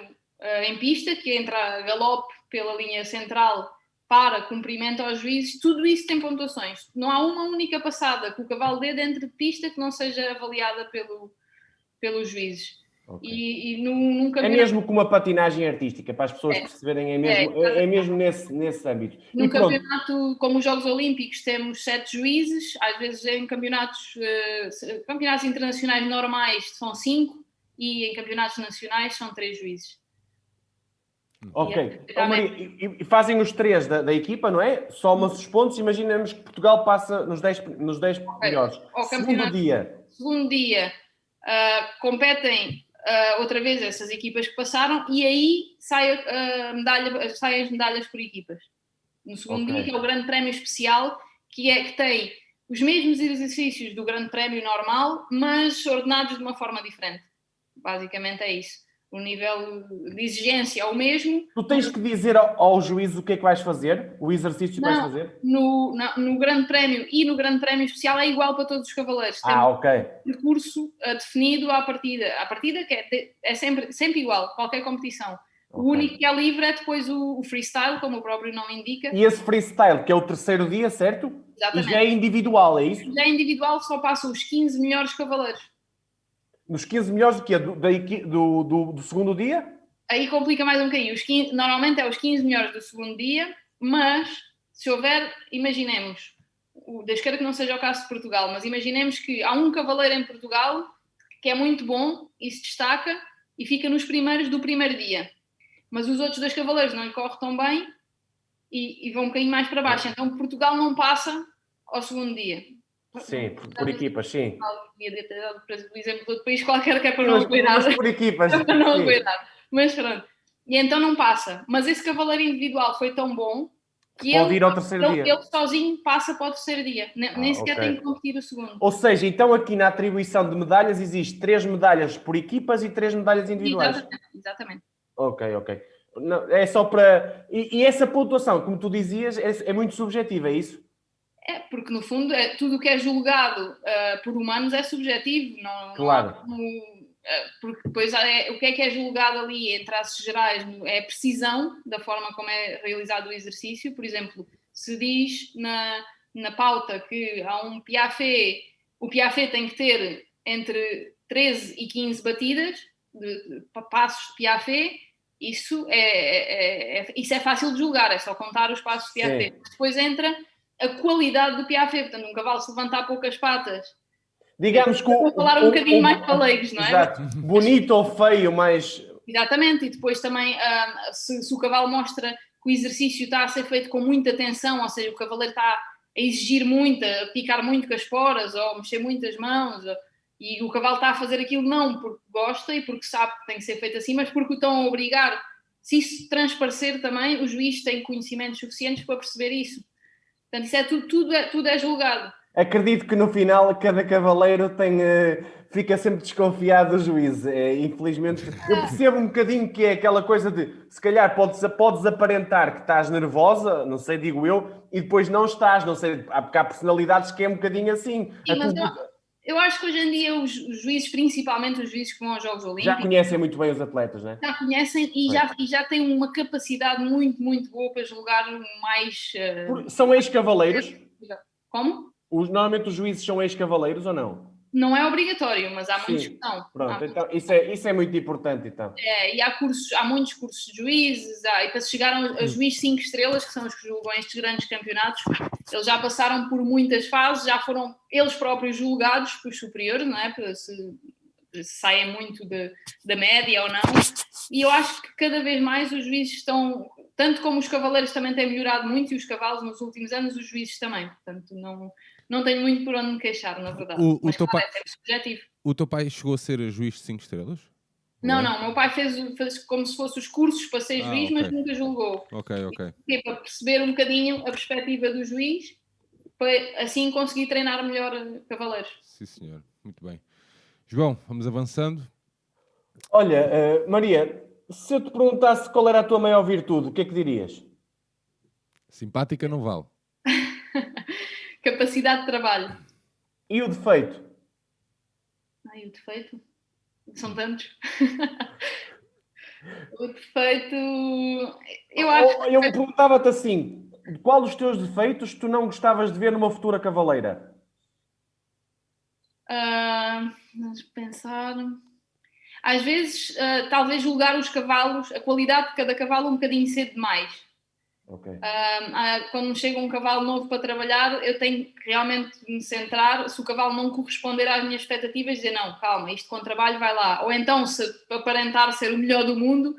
em pista, que entra a galope pela linha central para cumprimento aos juízes, tudo isso tem pontuações. Não há uma única passada que o cavalo dê dentro de pista que não seja avaliada pelos juízes. E num campeonato... É mesmo como uma patinagem artística, para as pessoas perceberem, é mesmo nesse âmbito. Num campeonato como os Jogos Olímpicos temos 7 juízes, às vezes em campeonatos internacionais normais são 5 e em campeonatos nacionais são 3 juízes. Ok. E fazem os 3 da equipa, não é? Soma-se os pontos, imaginamos que Portugal passa nos 10 melhores. Segundo dia. Competem outra vez essas equipas que passaram e aí saem as medalhas por equipas. No segundo dia, que é o Grande Prémio Especial, que tem os mesmos exercícios do Grande Prémio normal, mas ordenados de uma forma diferente. Basicamente é isso. O nível de exigência é o mesmo. Tu tens que dizer ao juiz o que é que vais fazer? O exercício que vais fazer? No Grande Prémio e no Grande Prémio Especial é igual para todos os cavaleiros. Tem um percurso definido à partida. A partida que é sempre igual, qualquer competição. O único que é livre é depois o freestyle, como o próprio nome indica. E esse freestyle, que é o terceiro dia, certo? Exatamente. E já é individual, é isso? Já é individual, só passam os 15 melhores cavaleiros. Nos 15 melhores do quê? Do segundo dia? Aí complica mais um bocadinho. Normalmente é os 15 melhores do segundo dia, mas se houver, imaginemos, Deus queira que não seja o caso de Portugal, mas imaginemos que há um cavaleiro em Portugal que é muito bom e se destaca e fica nos primeiros do primeiro dia. Mas os outros 2 cavaleiros não lhe correm tão bem e vão um bocadinho mais para baixo. Então Portugal não passa ao segundo dia. Sim, por equipas, sim. Podia ter dado, por exemplo, de outro país qualquer que é para não apoiar. Mas por equipas. Para não apoiar. Mas pronto. E então não passa. Mas esse cavaleiro individual foi tão bom que pode ir ao terceiro dia. Ele sozinho passa para o terceiro dia. Nem sequer tem que competir o segundo. Ou seja, então aqui na atribuição de medalhas existe 3 medalhas por equipas e 3 medalhas individuais. Exatamente. Ok. Não, é só para... E essa pontuação, como tu dizias, é muito subjetiva, é isso? É, porque no fundo tudo o que é julgado por humanos é subjetivo. Claro. Porque depois o que é julgado ali em traços gerais é a precisão da forma como é realizado o exercício. Por exemplo, se diz na pauta que há um Piafé, o Piafé tem que ter entre 13 e 15 batidas de passos de Piafé, isso é fácil de julgar, é só contar os passos de Piafé. Depois entra a qualidade do Piafé, portanto um cavalo se levantar poucas patas. Digamos que vou falar um bocadinho mais para leigos, não é? Exato. Bonito ou feio, mas... Exatamente, e depois também se o cavalo mostra que o exercício está a ser feito com muita atenção, ou seja, o cavaleiro está a exigir muito, a picar muito com as esporas, ou mexer muito as mãos, e o cavalo está a fazer aquilo não porque gosta e porque sabe que tem que ser feito assim, mas porque o estão a obrigar. Se isso transparecer também, o juiz tem conhecimentos suficientes para perceber isso. Portanto, isso tudo é julgado. Acredito que no final cada cavaleiro fica sempre desconfiado do juiz. Infelizmente, eu percebo um bocadinho que é aquela coisa de se calhar podes aparentar que estás nervosa, não sei, digo eu, e depois não estás, não sei, porque há personalidades que é um bocadinho assim. Sim, mas eu acho que hoje em dia os juízes, principalmente os juízes que vão aos Jogos Olímpicos, já conhecem muito bem os atletas, não é? Já conhecem e já têm uma capacidade muito, muito boa para julgar mais... São ex-cavaleiros? Como? Normalmente os juízes são ex-cavaleiros ou não? Não é obrigatório, mas há muitos que são. Pronto, então isso é muito importante. Então. E há muitos cursos de juízes, e para se chegar a juiz 5 estrelas, que são os que julgam estes grandes campeonatos, eles já passaram por muitas fases, já foram eles próprios julgados pelos superiores, não é? Para se saem muito da média ou não. E eu acho que cada vez mais os juízes estão, tanto como os cavaleiros também têm melhorado muito, e os cavalos nos últimos anos, os juízes também. Portanto, não tenho muito por onde me queixar, na verdade. Mas teu pai, é sempre subjetivo. O teu pai chegou a ser juiz de 5 estrelas? Não, o meu pai fez como se fossem os cursos para ser juiz, mas nunca julgou. Ok. E para perceber um bocadinho a perspectiva do juiz, para assim conseguir treinar melhor cavaleiros. Sim, senhor. Muito bem. João, vamos avançando. Olha, Maria, se eu te perguntasse qual era a tua maior virtude, o que é que dirias? Simpática não vale. Capacidade de trabalho. E o defeito? O defeito? São tantos. O defeito... Eu perguntava-te assim, qual dos teus defeitos tu não gostavas de ver numa futura cavaleira? Vamos pensar... Às vezes, talvez julgar os cavalos, a qualidade de cada cavalo um bocadinho cedo demais. Okay. Quando chega um cavalo novo para trabalhar, eu tenho que realmente me centrar. Se o cavalo não corresponder às minhas expectativas, dizer não, calma, isto com trabalho vai lá. Ou então, se aparentar ser o melhor do mundo,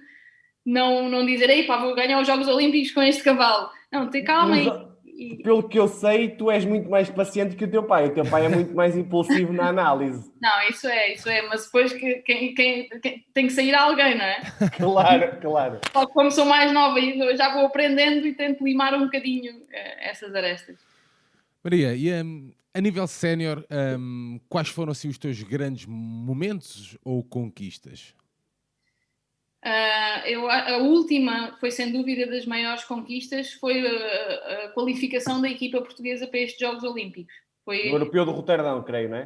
não dizer, ei pá, vou ganhar os Jogos Olímpicos com este cavalo. Não, ter calma e... Pelo que eu sei, tu és muito mais paciente que o teu pai. O teu pai é muito mais impulsivo na análise. Não, isso é. Mas depois quem tem que sair alguém, não é? Claro. Só que como sou mais nova, eu já vou aprendendo e tento limar um bocadinho essas arestas. Maria, e a nível sénior, quais foram assim os teus grandes momentos ou conquistas? A última foi sem dúvida das maiores conquistas, foi a qualificação da equipa portuguesa para estes Jogos Olímpicos. Foi... O Europeu de Roterdão, creio, não é?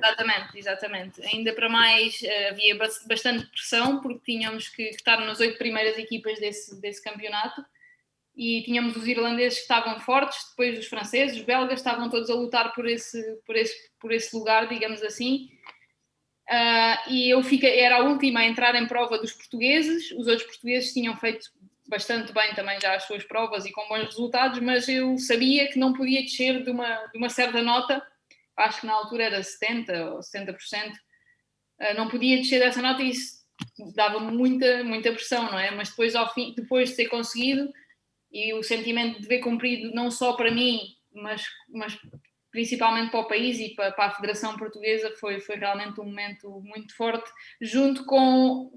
Exatamente. Ainda para mais, havia bastante pressão, porque tínhamos que estar nas 8 primeiras equipas desse campeonato, e tínhamos os irlandeses que estavam fortes, depois os franceses, os belgas, estavam todos a lutar por esse lugar, digamos assim. e era a última a entrar em prova dos portugueses. Os outros portugueses tinham feito bastante bem também já as suas provas e com bons resultados, mas eu sabia que não podia descer de uma certa nota, acho que na altura era 70% ou 70%, não podia descer dessa nota e isso dava muita, muita pressão, não é? Mas depois de ter conseguido, e o sentimento de ver cumprido não só para mim, mas principalmente para o país e para a Federação Portuguesa, foi realmente um momento muito forte, junto com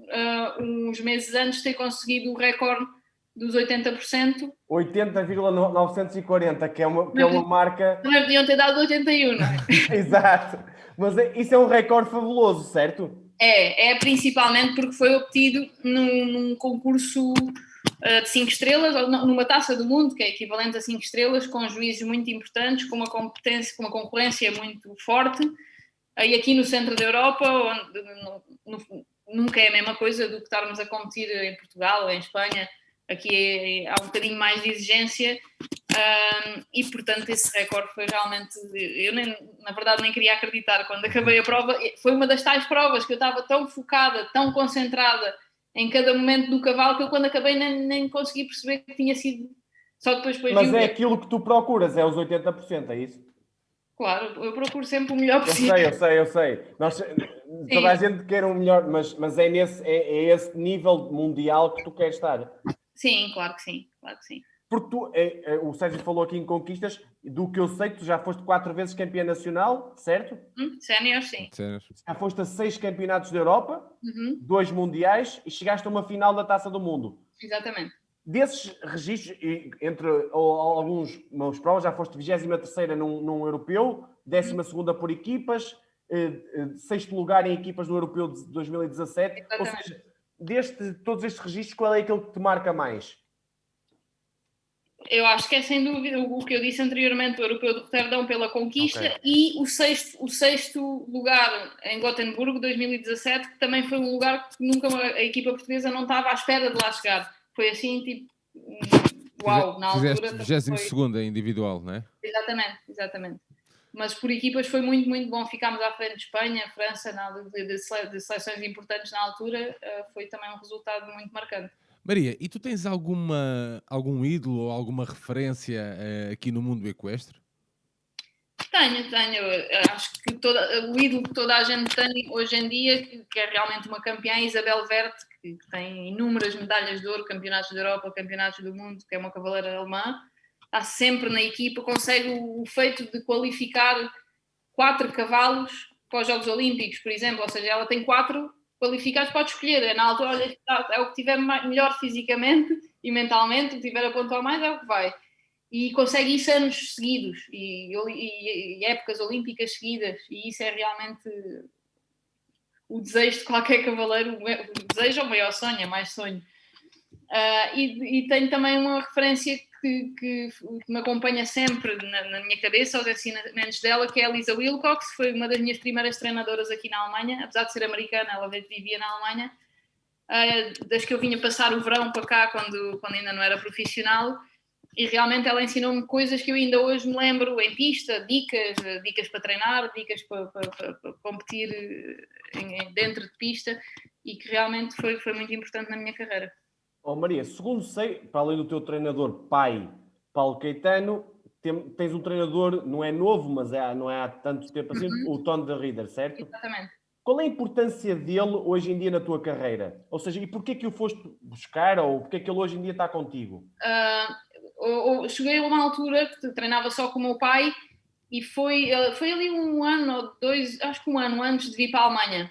uns meses antes ter conseguido o recorde dos 80%. 80,940, que é uma marca... Não deviam ter dado 81, não é? Exato. Mas isso é um recorde fabuloso, certo? É principalmente porque foi obtido num concurso de 5 estrelas, ou numa taça do mundo, que é equivalente a 5 estrelas, com juízes muito importantes, com uma concorrência muito forte, e aqui no centro da Europa, onde nunca é a mesma coisa do que estarmos a competir em Portugal ou em Espanha. Aqui há um bocadinho mais de exigência, e portanto esse recorde foi realmente... Eu na verdade nem queria acreditar quando acabei a prova. Foi uma das tais provas que eu estava tão focada, tão concentrada em cada momento do cavalo, que eu quando acabei nem consegui perceber que tinha sido... Só depois Mas é aquilo que tu procuras, é os 80%, é isso? Claro, eu procuro sempre o melhor possível. Eu sei. Toda a gente quer o melhor, mas é esse nível mundial que tu queres estar. Sim, claro que sim. Porque o Sérgio falou aqui em conquistas, do que eu sei, tu já foste 4 vezes campeã nacional, certo? Sénior, sim. Já foste a 6 campeonatos da Europa, 2 mundiais e chegaste a uma final da Taça do Mundo. Exatamente. Desses registros, entre alguns meus provas, já foste 23ª num europeu, 12ª por equipas, 6º lugar em equipas do europeu de 2017. Exatamente. Ou seja, todos estes registros, qual é aquele que te marca mais? Eu acho que é sem dúvida o que eu disse anteriormente, o europeu de Roterdão pela conquista, okay. E o sexto lugar em Gotemburgo, 2017, que também foi um lugar que nunca a equipa portuguesa não estava à espera de lá chegar. Foi assim, tipo, uau, na altura... Fizeste 22ª individual, não é? Exatamente. Mas por equipas foi muito, muito bom. Ficámos à frente de Espanha, França, de seleções importantes na altura, foi também um resultado muito marcante. Maria, e tu tens algum ídolo ou alguma referência aqui no mundo equestre? Tenho. Acho que o ídolo que toda a gente tem hoje em dia, que é realmente uma campeã, Isabel Wert, que tem inúmeras medalhas de ouro, campeonatos da Europa, campeonatos do mundo, que é uma cavaleira alemã, está sempre na equipa, consegue o feito de qualificar 4 cavalos para os Jogos Olímpicos, por exemplo, ou seja, ela tem 4 qualificados, pode escolher, na altura, olha, é o que tiver melhor fisicamente e mentalmente, o que tiver a pontuar mais é o que vai. E consegue isso anos seguidos, e épocas olímpicas seguidas, e isso é realmente o desejo de qualquer cavaleiro, o desejo é o maior sonho, é mais sonho. E tenho também uma referência que me acompanha sempre na minha cabeça, aos ensinamentos dela, que é a Lisa Wilcox, foi uma das minhas primeiras treinadoras aqui na Alemanha, apesar de ser americana, ela vivia na Alemanha, desde que eu vinha passar o verão para cá, quando ainda não era profissional, e realmente ela ensinou-me coisas que eu ainda hoje me lembro em pista, dicas para treinar, dicas para competir dentro de pista, e que realmente foi muito importante na minha carreira. Oh Maria, segundo sei, para além do teu treinador pai, Paulo Caetano, tens um treinador, não é novo, mas não é há tanto tempo assim, o Todd de Ridder, certo? Exatamente. Qual é a importância dele hoje em dia na tua carreira? Ou seja, e porquê que o foste buscar, ou porquê que ele hoje em dia está contigo? Cheguei a uma altura que treinava só com o meu pai, e foi ali 1 ano ou 2, acho que 1 ano antes de vir para a Alemanha,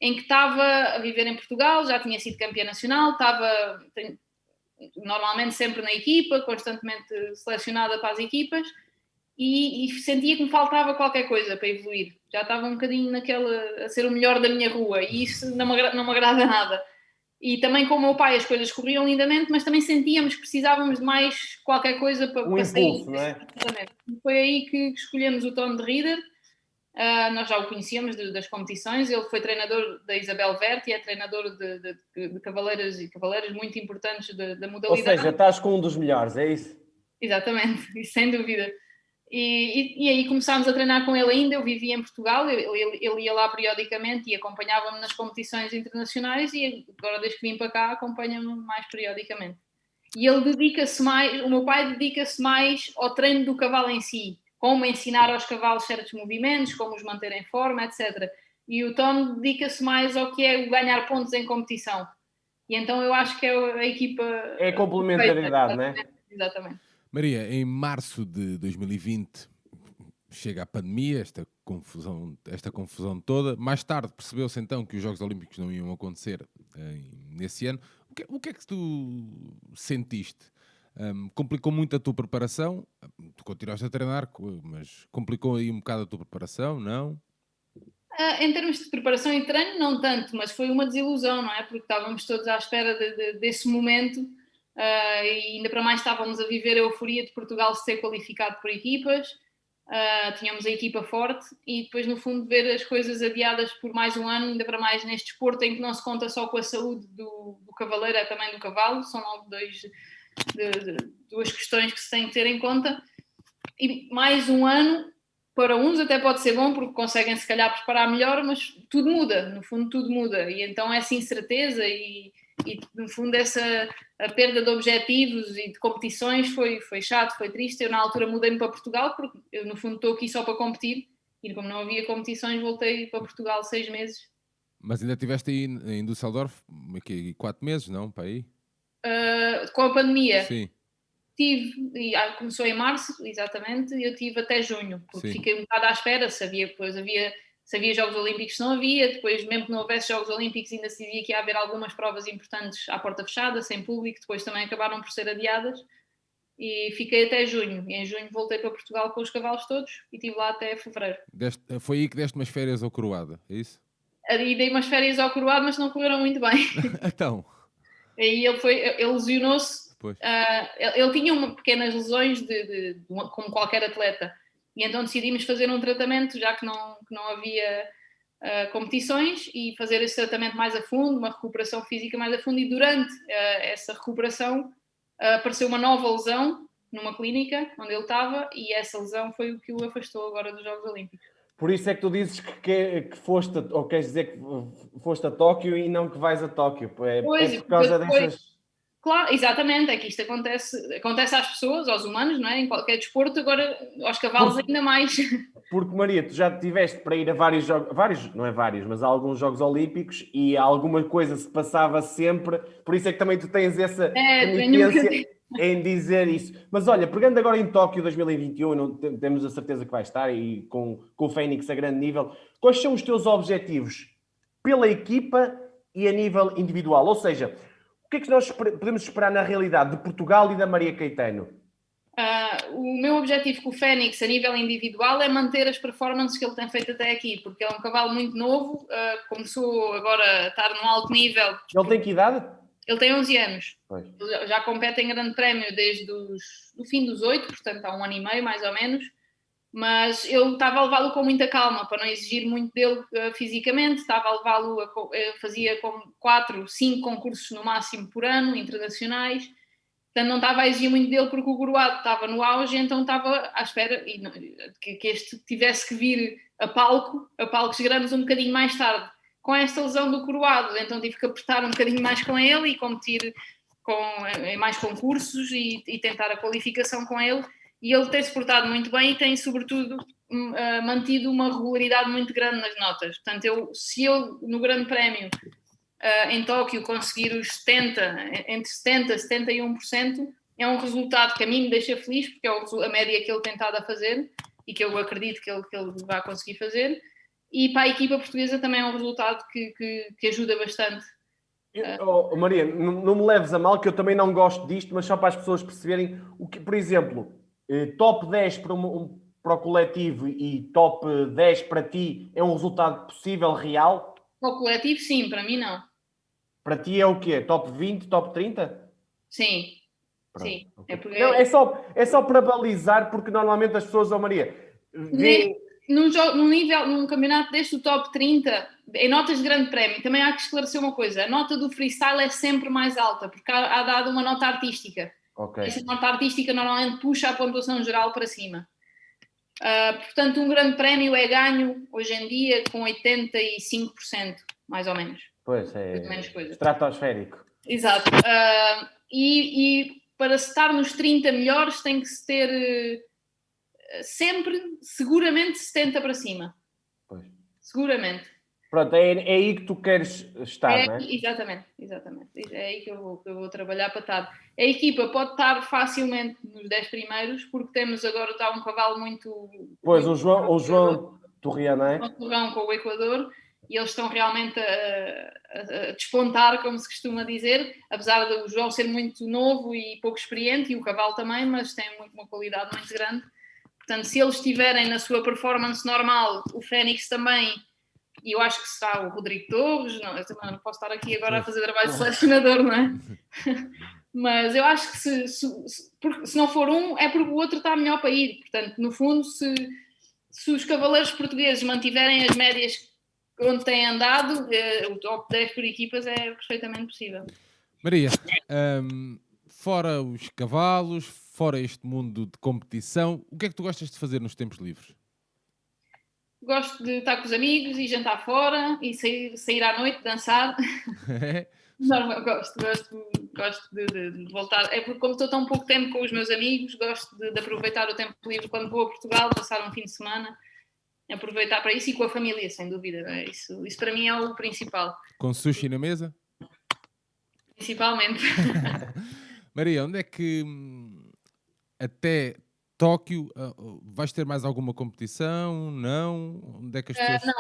em que estava a viver em Portugal, já tinha sido campeã nacional, estava normalmente sempre na equipa, constantemente selecionada para as equipas, e sentia que me faltava qualquer coisa para evoluir. Já estava um bocadinho a ser o melhor da minha rua, e isso não me agrada nada. E também com o meu pai as coisas corriam lindamente, mas também sentíamos que precisávamos de mais qualquer coisa para impulso, sair. Não é? Foi aí que escolhemos o Tom de Ridder. Nós já o conhecíamos das competições, ele foi treinador da Isabel Wert e é treinador de cavaleiras e cavaleiras muito importantes da modalidade. Ou seja, estás com um dos melhores, é isso? Exatamente, sem dúvida. E aí começámos a treinar com ele ainda. Eu vivia em Portugal, ele ia lá periodicamente e acompanhava-me nas competições internacionais, e agora desde que vim para cá acompanha-me mais periodicamente. E ele dedica-se mais, o meu pai dedica-se mais ao treino do cavalo em si, como ensinar aos cavalos certos movimentos, como os manter em forma, etc. E o Tom dedica-se mais ao que é o ganhar pontos em competição. E então eu acho que é a equipa... É a complementaridade, não é? Exatamente. Maria, em março de 2020 chega a pandemia, esta confusão toda. Mais tarde percebeu-se então que os Jogos Olímpicos não iam acontecer nesse ano. O que é que tu sentiste? Complicou muito a tua preparação? Tu continuaste a treinar, mas complicou aí um bocado a tua preparação, não? Em termos de preparação e treino, não tanto, mas foi uma desilusão, não é? Porque estávamos todos à espera desse momento, e ainda para mais estávamos a viver a euforia de Portugal se ter qualificado por equipas, tínhamos a equipa forte, e depois, no fundo, ver as coisas adiadas por mais um ano, ainda para mais neste desporto em que não se conta só com a saúde do cavaleiro, é também do cavalo, são logo duas questões que se tem que ter em conta, e mais um ano. Para uns até pode ser bom porque conseguem se calhar preparar melhor, mas tudo muda, no fundo tudo muda, e então essa incerteza e no fundo a perda de objetivos e de competições foi chato, foi triste. Eu na altura mudei-me para Portugal porque eu no fundo estou aqui só para competir, e como não havia competições voltei para Portugal 6 meses. Mas ainda estiveste aí em Düsseldorf 4 meses, não? Para aí? Com a pandemia. Sim. Tive, e começou em março, exatamente, e eu tive até junho, porque Sim. fiquei um bocado à espera, se havia Jogos Olímpicos, se não havia, depois mesmo que não houvesse Jogos Olímpicos ainda se dizia que ia haver algumas provas importantes à porta fechada, sem público, depois também acabaram por ser adiadas, e fiquei até junho, e em junho voltei para Portugal com os cavalos todos, e estive lá até fevereiro. Foi aí que deste umas férias ao Coroada, é isso? E dei umas férias ao Coroado, mas não correram muito bem. Então... Aí ele lesionou-se. Ele tinha pequenas lesões como qualquer atleta, e então decidimos fazer um tratamento, já que não havia competições, e fazer esse tratamento mais a fundo, uma recuperação física mais a fundo, e durante essa recuperação apareceu uma nova lesão numa clínica onde ele estava, e essa lesão foi o que o afastou agora dos Jogos Olímpicos. Por isso é que tu dizes que foste, ou queres dizer que foste a Tóquio e não que vais a Tóquio. É por causa dessas... Claro, exatamente, é que isto acontece às pessoas, aos humanos, não é? Em qualquer desporto, agora aos cavalos ainda mais. Porque, Maria, tu já tiveste para ir a vários jogos, não é vários, mas a alguns Jogos Olímpicos, e alguma coisa se passava sempre, por isso é que também tu tens essa penitência em dizer isso. Mas olha, pegando agora em Tóquio 2021, não temos a certeza que vai estar, e com o Fénix a grande nível, quais são os teus objetivos pela equipa e a nível individual? Ou seja, o que é que nós podemos esperar na realidade de Portugal e da Maria Caetano? O meu objetivo com o Fénix a nível individual é manter as performances que ele tem feito até aqui, porque é um cavalo muito novo, começou agora a estar num alto nível. Ele tem que idade? Ele tem 11 anos. Pois. Ele já compete em grande prémio desde o fim dos 8, portanto há 1 ano e meio mais ou menos, mas eu estava a levá-lo com muita calma, para não exigir muito dele fisicamente. Estava a levá-lo, fazia com 4, 5 concursos no máximo por ano, internacionais. Portanto, não estava a exigir muito dele porque o Coroado estava no auge, então estava à espera que este tivesse que vir a palcos grandes um bocadinho mais tarde. Com esta lesão do Coroado, então tive que apertar um bocadinho mais com ele e competir em mais concursos e tentar a qualificação com ele. E ele tem-se portado muito bem e tem, sobretudo, mantido uma regularidade muito grande nas notas. Portanto, se eu no Grande Prémio em Tóquio conseguir os 70, entre 70% e 71%, é um resultado que a mim me deixa feliz, porque é a média que ele tem estado a fazer e que eu acredito que ele vai conseguir fazer. E para a equipa portuguesa também é um resultado que ajuda bastante. Maria, não me leves a mal, que eu também não gosto disto, mas só para as pessoas perceberem o que, por exemplo, top 10 para o coletivo e top 10 para ti é um resultado possível, real? Para o coletivo, sim, para mim não. Para ti é o quê? Top 20, top 30? Sim. Pronto, sim. Okay. Porque... Não, é só para balizar, porque normalmente as pessoas, Maria, veem... Num campeonato deste, o top 30, em notas de grande prémio, também há que esclarecer uma coisa: a nota do freestyle é sempre mais alta, porque há dado uma nota artística. Okay. Essa nota artística normalmente puxa a pontuação geral para cima. Portanto, um grande prémio é ganho, hoje em dia, com 85%, mais ou menos. Pois, menos coisa. Estratosférico. Exato. E para se estar nos 30 melhores tem que se ter sempre, seguramente, 70 para cima. Pois. Seguramente. Pronto, é aí que tu queres estar, não é? Exatamente. É aí que eu vou trabalhar para estar. A equipa pode estar facilmente nos 10 primeiros, porque temos agora um cavalo muito... Pois, muito o João Torrian, não é? com o Equador, e eles estão realmente a despontar, como se costuma dizer, apesar do João ser muito novo e pouco experiente, e o cavalo também, mas tem uma qualidade muito grande. Portanto, se eles estiverem na sua performance normal, o Fênix também, e eu acho que será o Rodrigo Torres, eu também não posso estar aqui agora a fazer trabalho de selecionador, não é? Mas eu acho que se não for um, é porque o outro está melhor para ir. Portanto, no fundo, se os cavaleiros portugueses mantiverem as médias onde têm andado, o top 10 por equipas é perfeitamente possível. Maria, fora os cavalos, fora este mundo de competição, o que é que tu gostas de fazer nos tempos livres? Gosto de estar com os amigos e jantar fora e sair à noite, dançar. Não, gosto de voltar. É porque como estou tão pouco tempo com os meus amigos, gosto de aproveitar o tempo livre quando vou a Portugal, passar um fim de semana, aproveitar para isso, e com a família, sem dúvida. Isso para mim é o principal. Com sushi na mesa? Principalmente. Maria, onde é que até Tóquio vais ter mais alguma competição? Não? Onde é que as pessoas...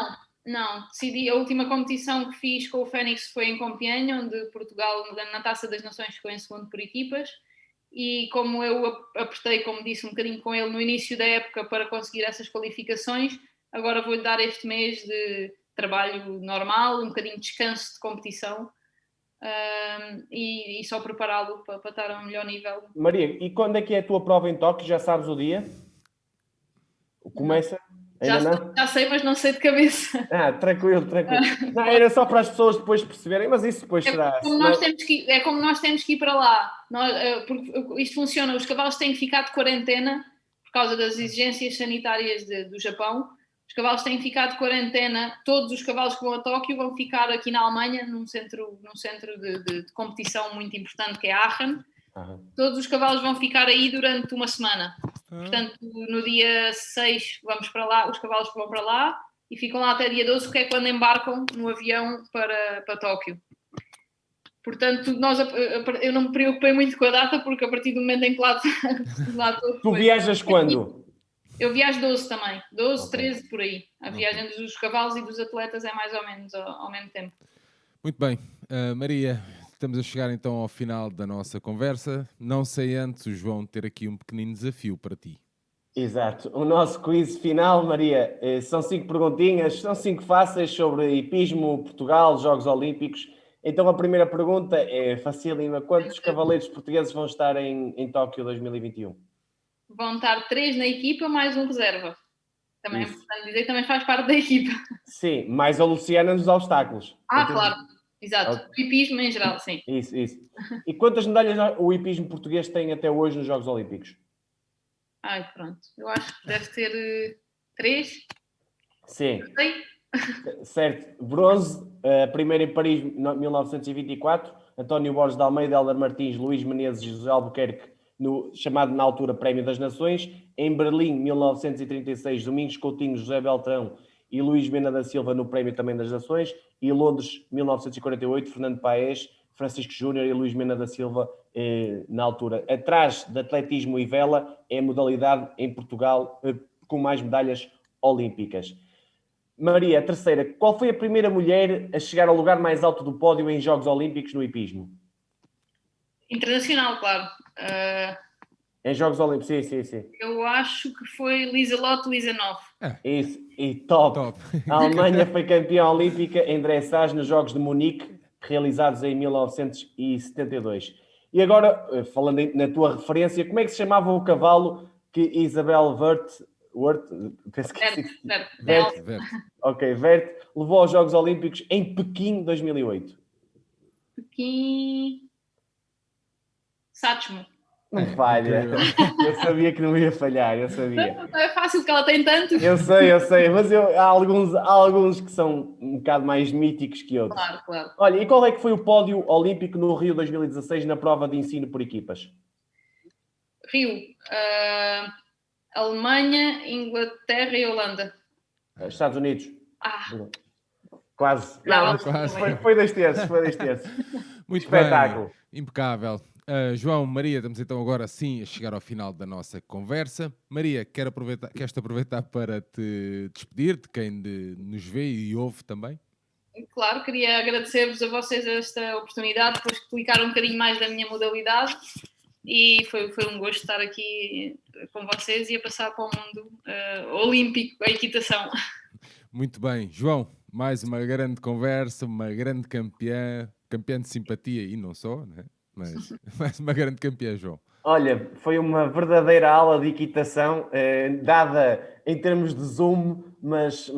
Não. Decidi, a última competição que fiz com o Fênix foi em Compiègne, onde Portugal, na Taça das Nações, ficou em segundo por equipas. E como eu apertei, como disse, um bocadinho com ele no início da época para conseguir essas qualificações, agora vou-lhe dar este mês de trabalho normal, um bocadinho de descanso de competição, e só prepará-lo para estar a um melhor nível. Maria, e quando é que é a tua prova em Tóquio? Já sabes o dia? Começa? Ainda não? Já sei, mas não sei de cabeça. Tranquilo. Não, era só para as pessoas depois perceberem, mas isso depois será... Como nós temos que ir para lá. Porque isto funciona, os cavalos têm que ficar de quarentena por causa das exigências sanitárias do Japão. Os cavalos têm que ficar de quarentena. Todos os cavalos que vão a Tóquio vão ficar aqui na Alemanha, num centro de competição muito importante, que é Aachen. Todos os cavalos vão ficar aí durante uma semana. Portanto, no dia 6 vamos para lá, os cavalos vão para lá e ficam lá até dia 12, que é quando embarcam no avião para Tóquio. Portanto, eu não me preocupei muito com a data, porque a partir do momento em que lá estou... Tu viajas quando? Eu viajo 12 também, 12, 13 por aí. A viagem dos cavalos e dos atletas é mais ou menos ao mesmo tempo. Muito bem. Maria, estamos a chegar então ao final da nossa conversa. Não sei antes o João ter aqui um pequenino desafio para ti. Exato. O nosso quiz final, Maria, são 5 perguntinhas, são 5 fáceis sobre hipismo, Portugal, Jogos Olímpicos. Então a primeira pergunta é facílima. Quantos cavaleiros portugueses vão estar em Tóquio 2021? Vão estar 3 na equipa, mais um reserva. Também é importante dizer que também faz parte da equipa. Sim, mais a Luciana nos obstáculos. Claro. Exato. O hipismo em geral, sim. Isso. E quantas medalhas o hipismo português tem até hoje nos Jogos Olímpicos? Pronto. Eu acho que deve ter 3. Sim. Certo. Bronze, primeiro em Paris, 1924. António Borges de Almeida, Hélder Martins, Luís Menezes e José Albuquerque, chamado na altura Prémio das Nações. Em Berlim, 1936, Domingos Coutinho, José Beltrão e Luís Mena da Silva no Prémio também das Nações. E Londres, 1948, Fernando Paes, Francisco Júnior e Luís Mena da Silva na altura. Atrás de atletismo e vela é a modalidade em Portugal com mais medalhas olímpicas. Maria, a terceira, qual foi a primeira mulher a chegar ao lugar mais alto do pódio em Jogos Olímpicos no hipismo? Internacional, claro. Em Jogos Olímpicos, sim. Eu acho que foi Lieselotte Liesenhoff. Isso, e top. A Alemanha foi campeã olímpica em dressage nos Jogos de Munique, realizados em 1972. E agora, falando na tua referência, como é que se chamava o cavalo que Isabel Wert levou aos Jogos Olímpicos em Pequim 2008? Pequim... Satchmo. Não falha. Eu sabia que não ia falhar, eu sabia. É fácil, porque ela tem tantos. Eu sei, mas há alguns que são um bocado mais míticos que outros. Claro. Olha, e qual é que foi o pódio olímpico no Rio 2016 na prova de ensino por equipas? Rio, Alemanha, Inglaterra e Holanda. Estados Unidos. Quase. Não, mas Quase. foi 2 terços. Muito Espetáculo. bem, impecável. João, Maria, estamos então agora sim a chegar ao final da nossa conversa. Maria, queres aproveitar para te despedir de quem nos vê e ouve também? Claro, queria agradecer-vos a vocês esta oportunidade, depois explicar um bocadinho mais da minha modalidade, e foi um gosto estar aqui com vocês e a passar para o mundo olímpico, a equitação. Muito bem. João, mais uma grande conversa, uma grande campeã de simpatia e não só, né? Mas mais uma grande campeã, João. Olha, foi uma verdadeira aula de equitação, dada em termos de Zoom, mas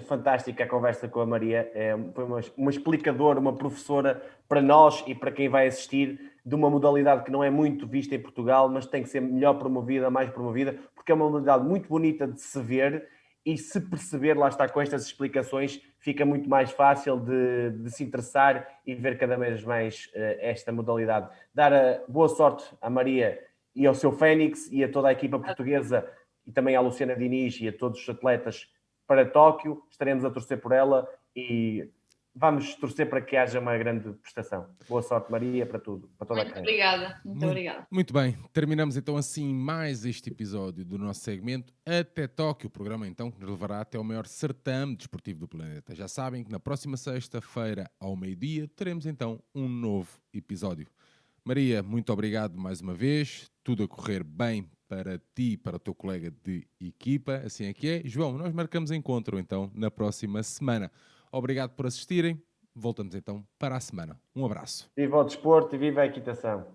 fantástica a conversa com a Maria. Foi uma explicadora, uma professora para nós e para quem vai assistir de uma modalidade que não é muito vista em Portugal, mas tem que ser melhor promovida, mais promovida, porque é uma modalidade muito bonita de se ver e se perceber, lá está, com estas explicações, fica muito mais fácil de se interessar e ver cada vez mais esta modalidade. Dar boa sorte à Maria e ao seu Fénix e a toda a equipa portuguesa e também à Luciana Diniz e a todos os atletas para Tóquio. Estaremos a torcer por ela e vamos torcer para que haja uma grande prestação. Boa sorte, Maria, para tudo, para toda a carreira. Muito obrigada. Muito bem, terminamos então assim mais este episódio do nosso segmento Até Tóquio, o programa então que nos levará até o maior certame desportivo do planeta. Já sabem que na próxima sexta-feira, ao meio-dia, teremos então um novo episódio. Maria, muito obrigado mais uma vez, tudo a correr bem para ti e para o teu colega de equipa, assim é que é. João, nós marcamos encontro então na próxima semana. Obrigado por assistirem. Voltamos então para a semana. Um abraço. Viva o desporto e viva a equitação.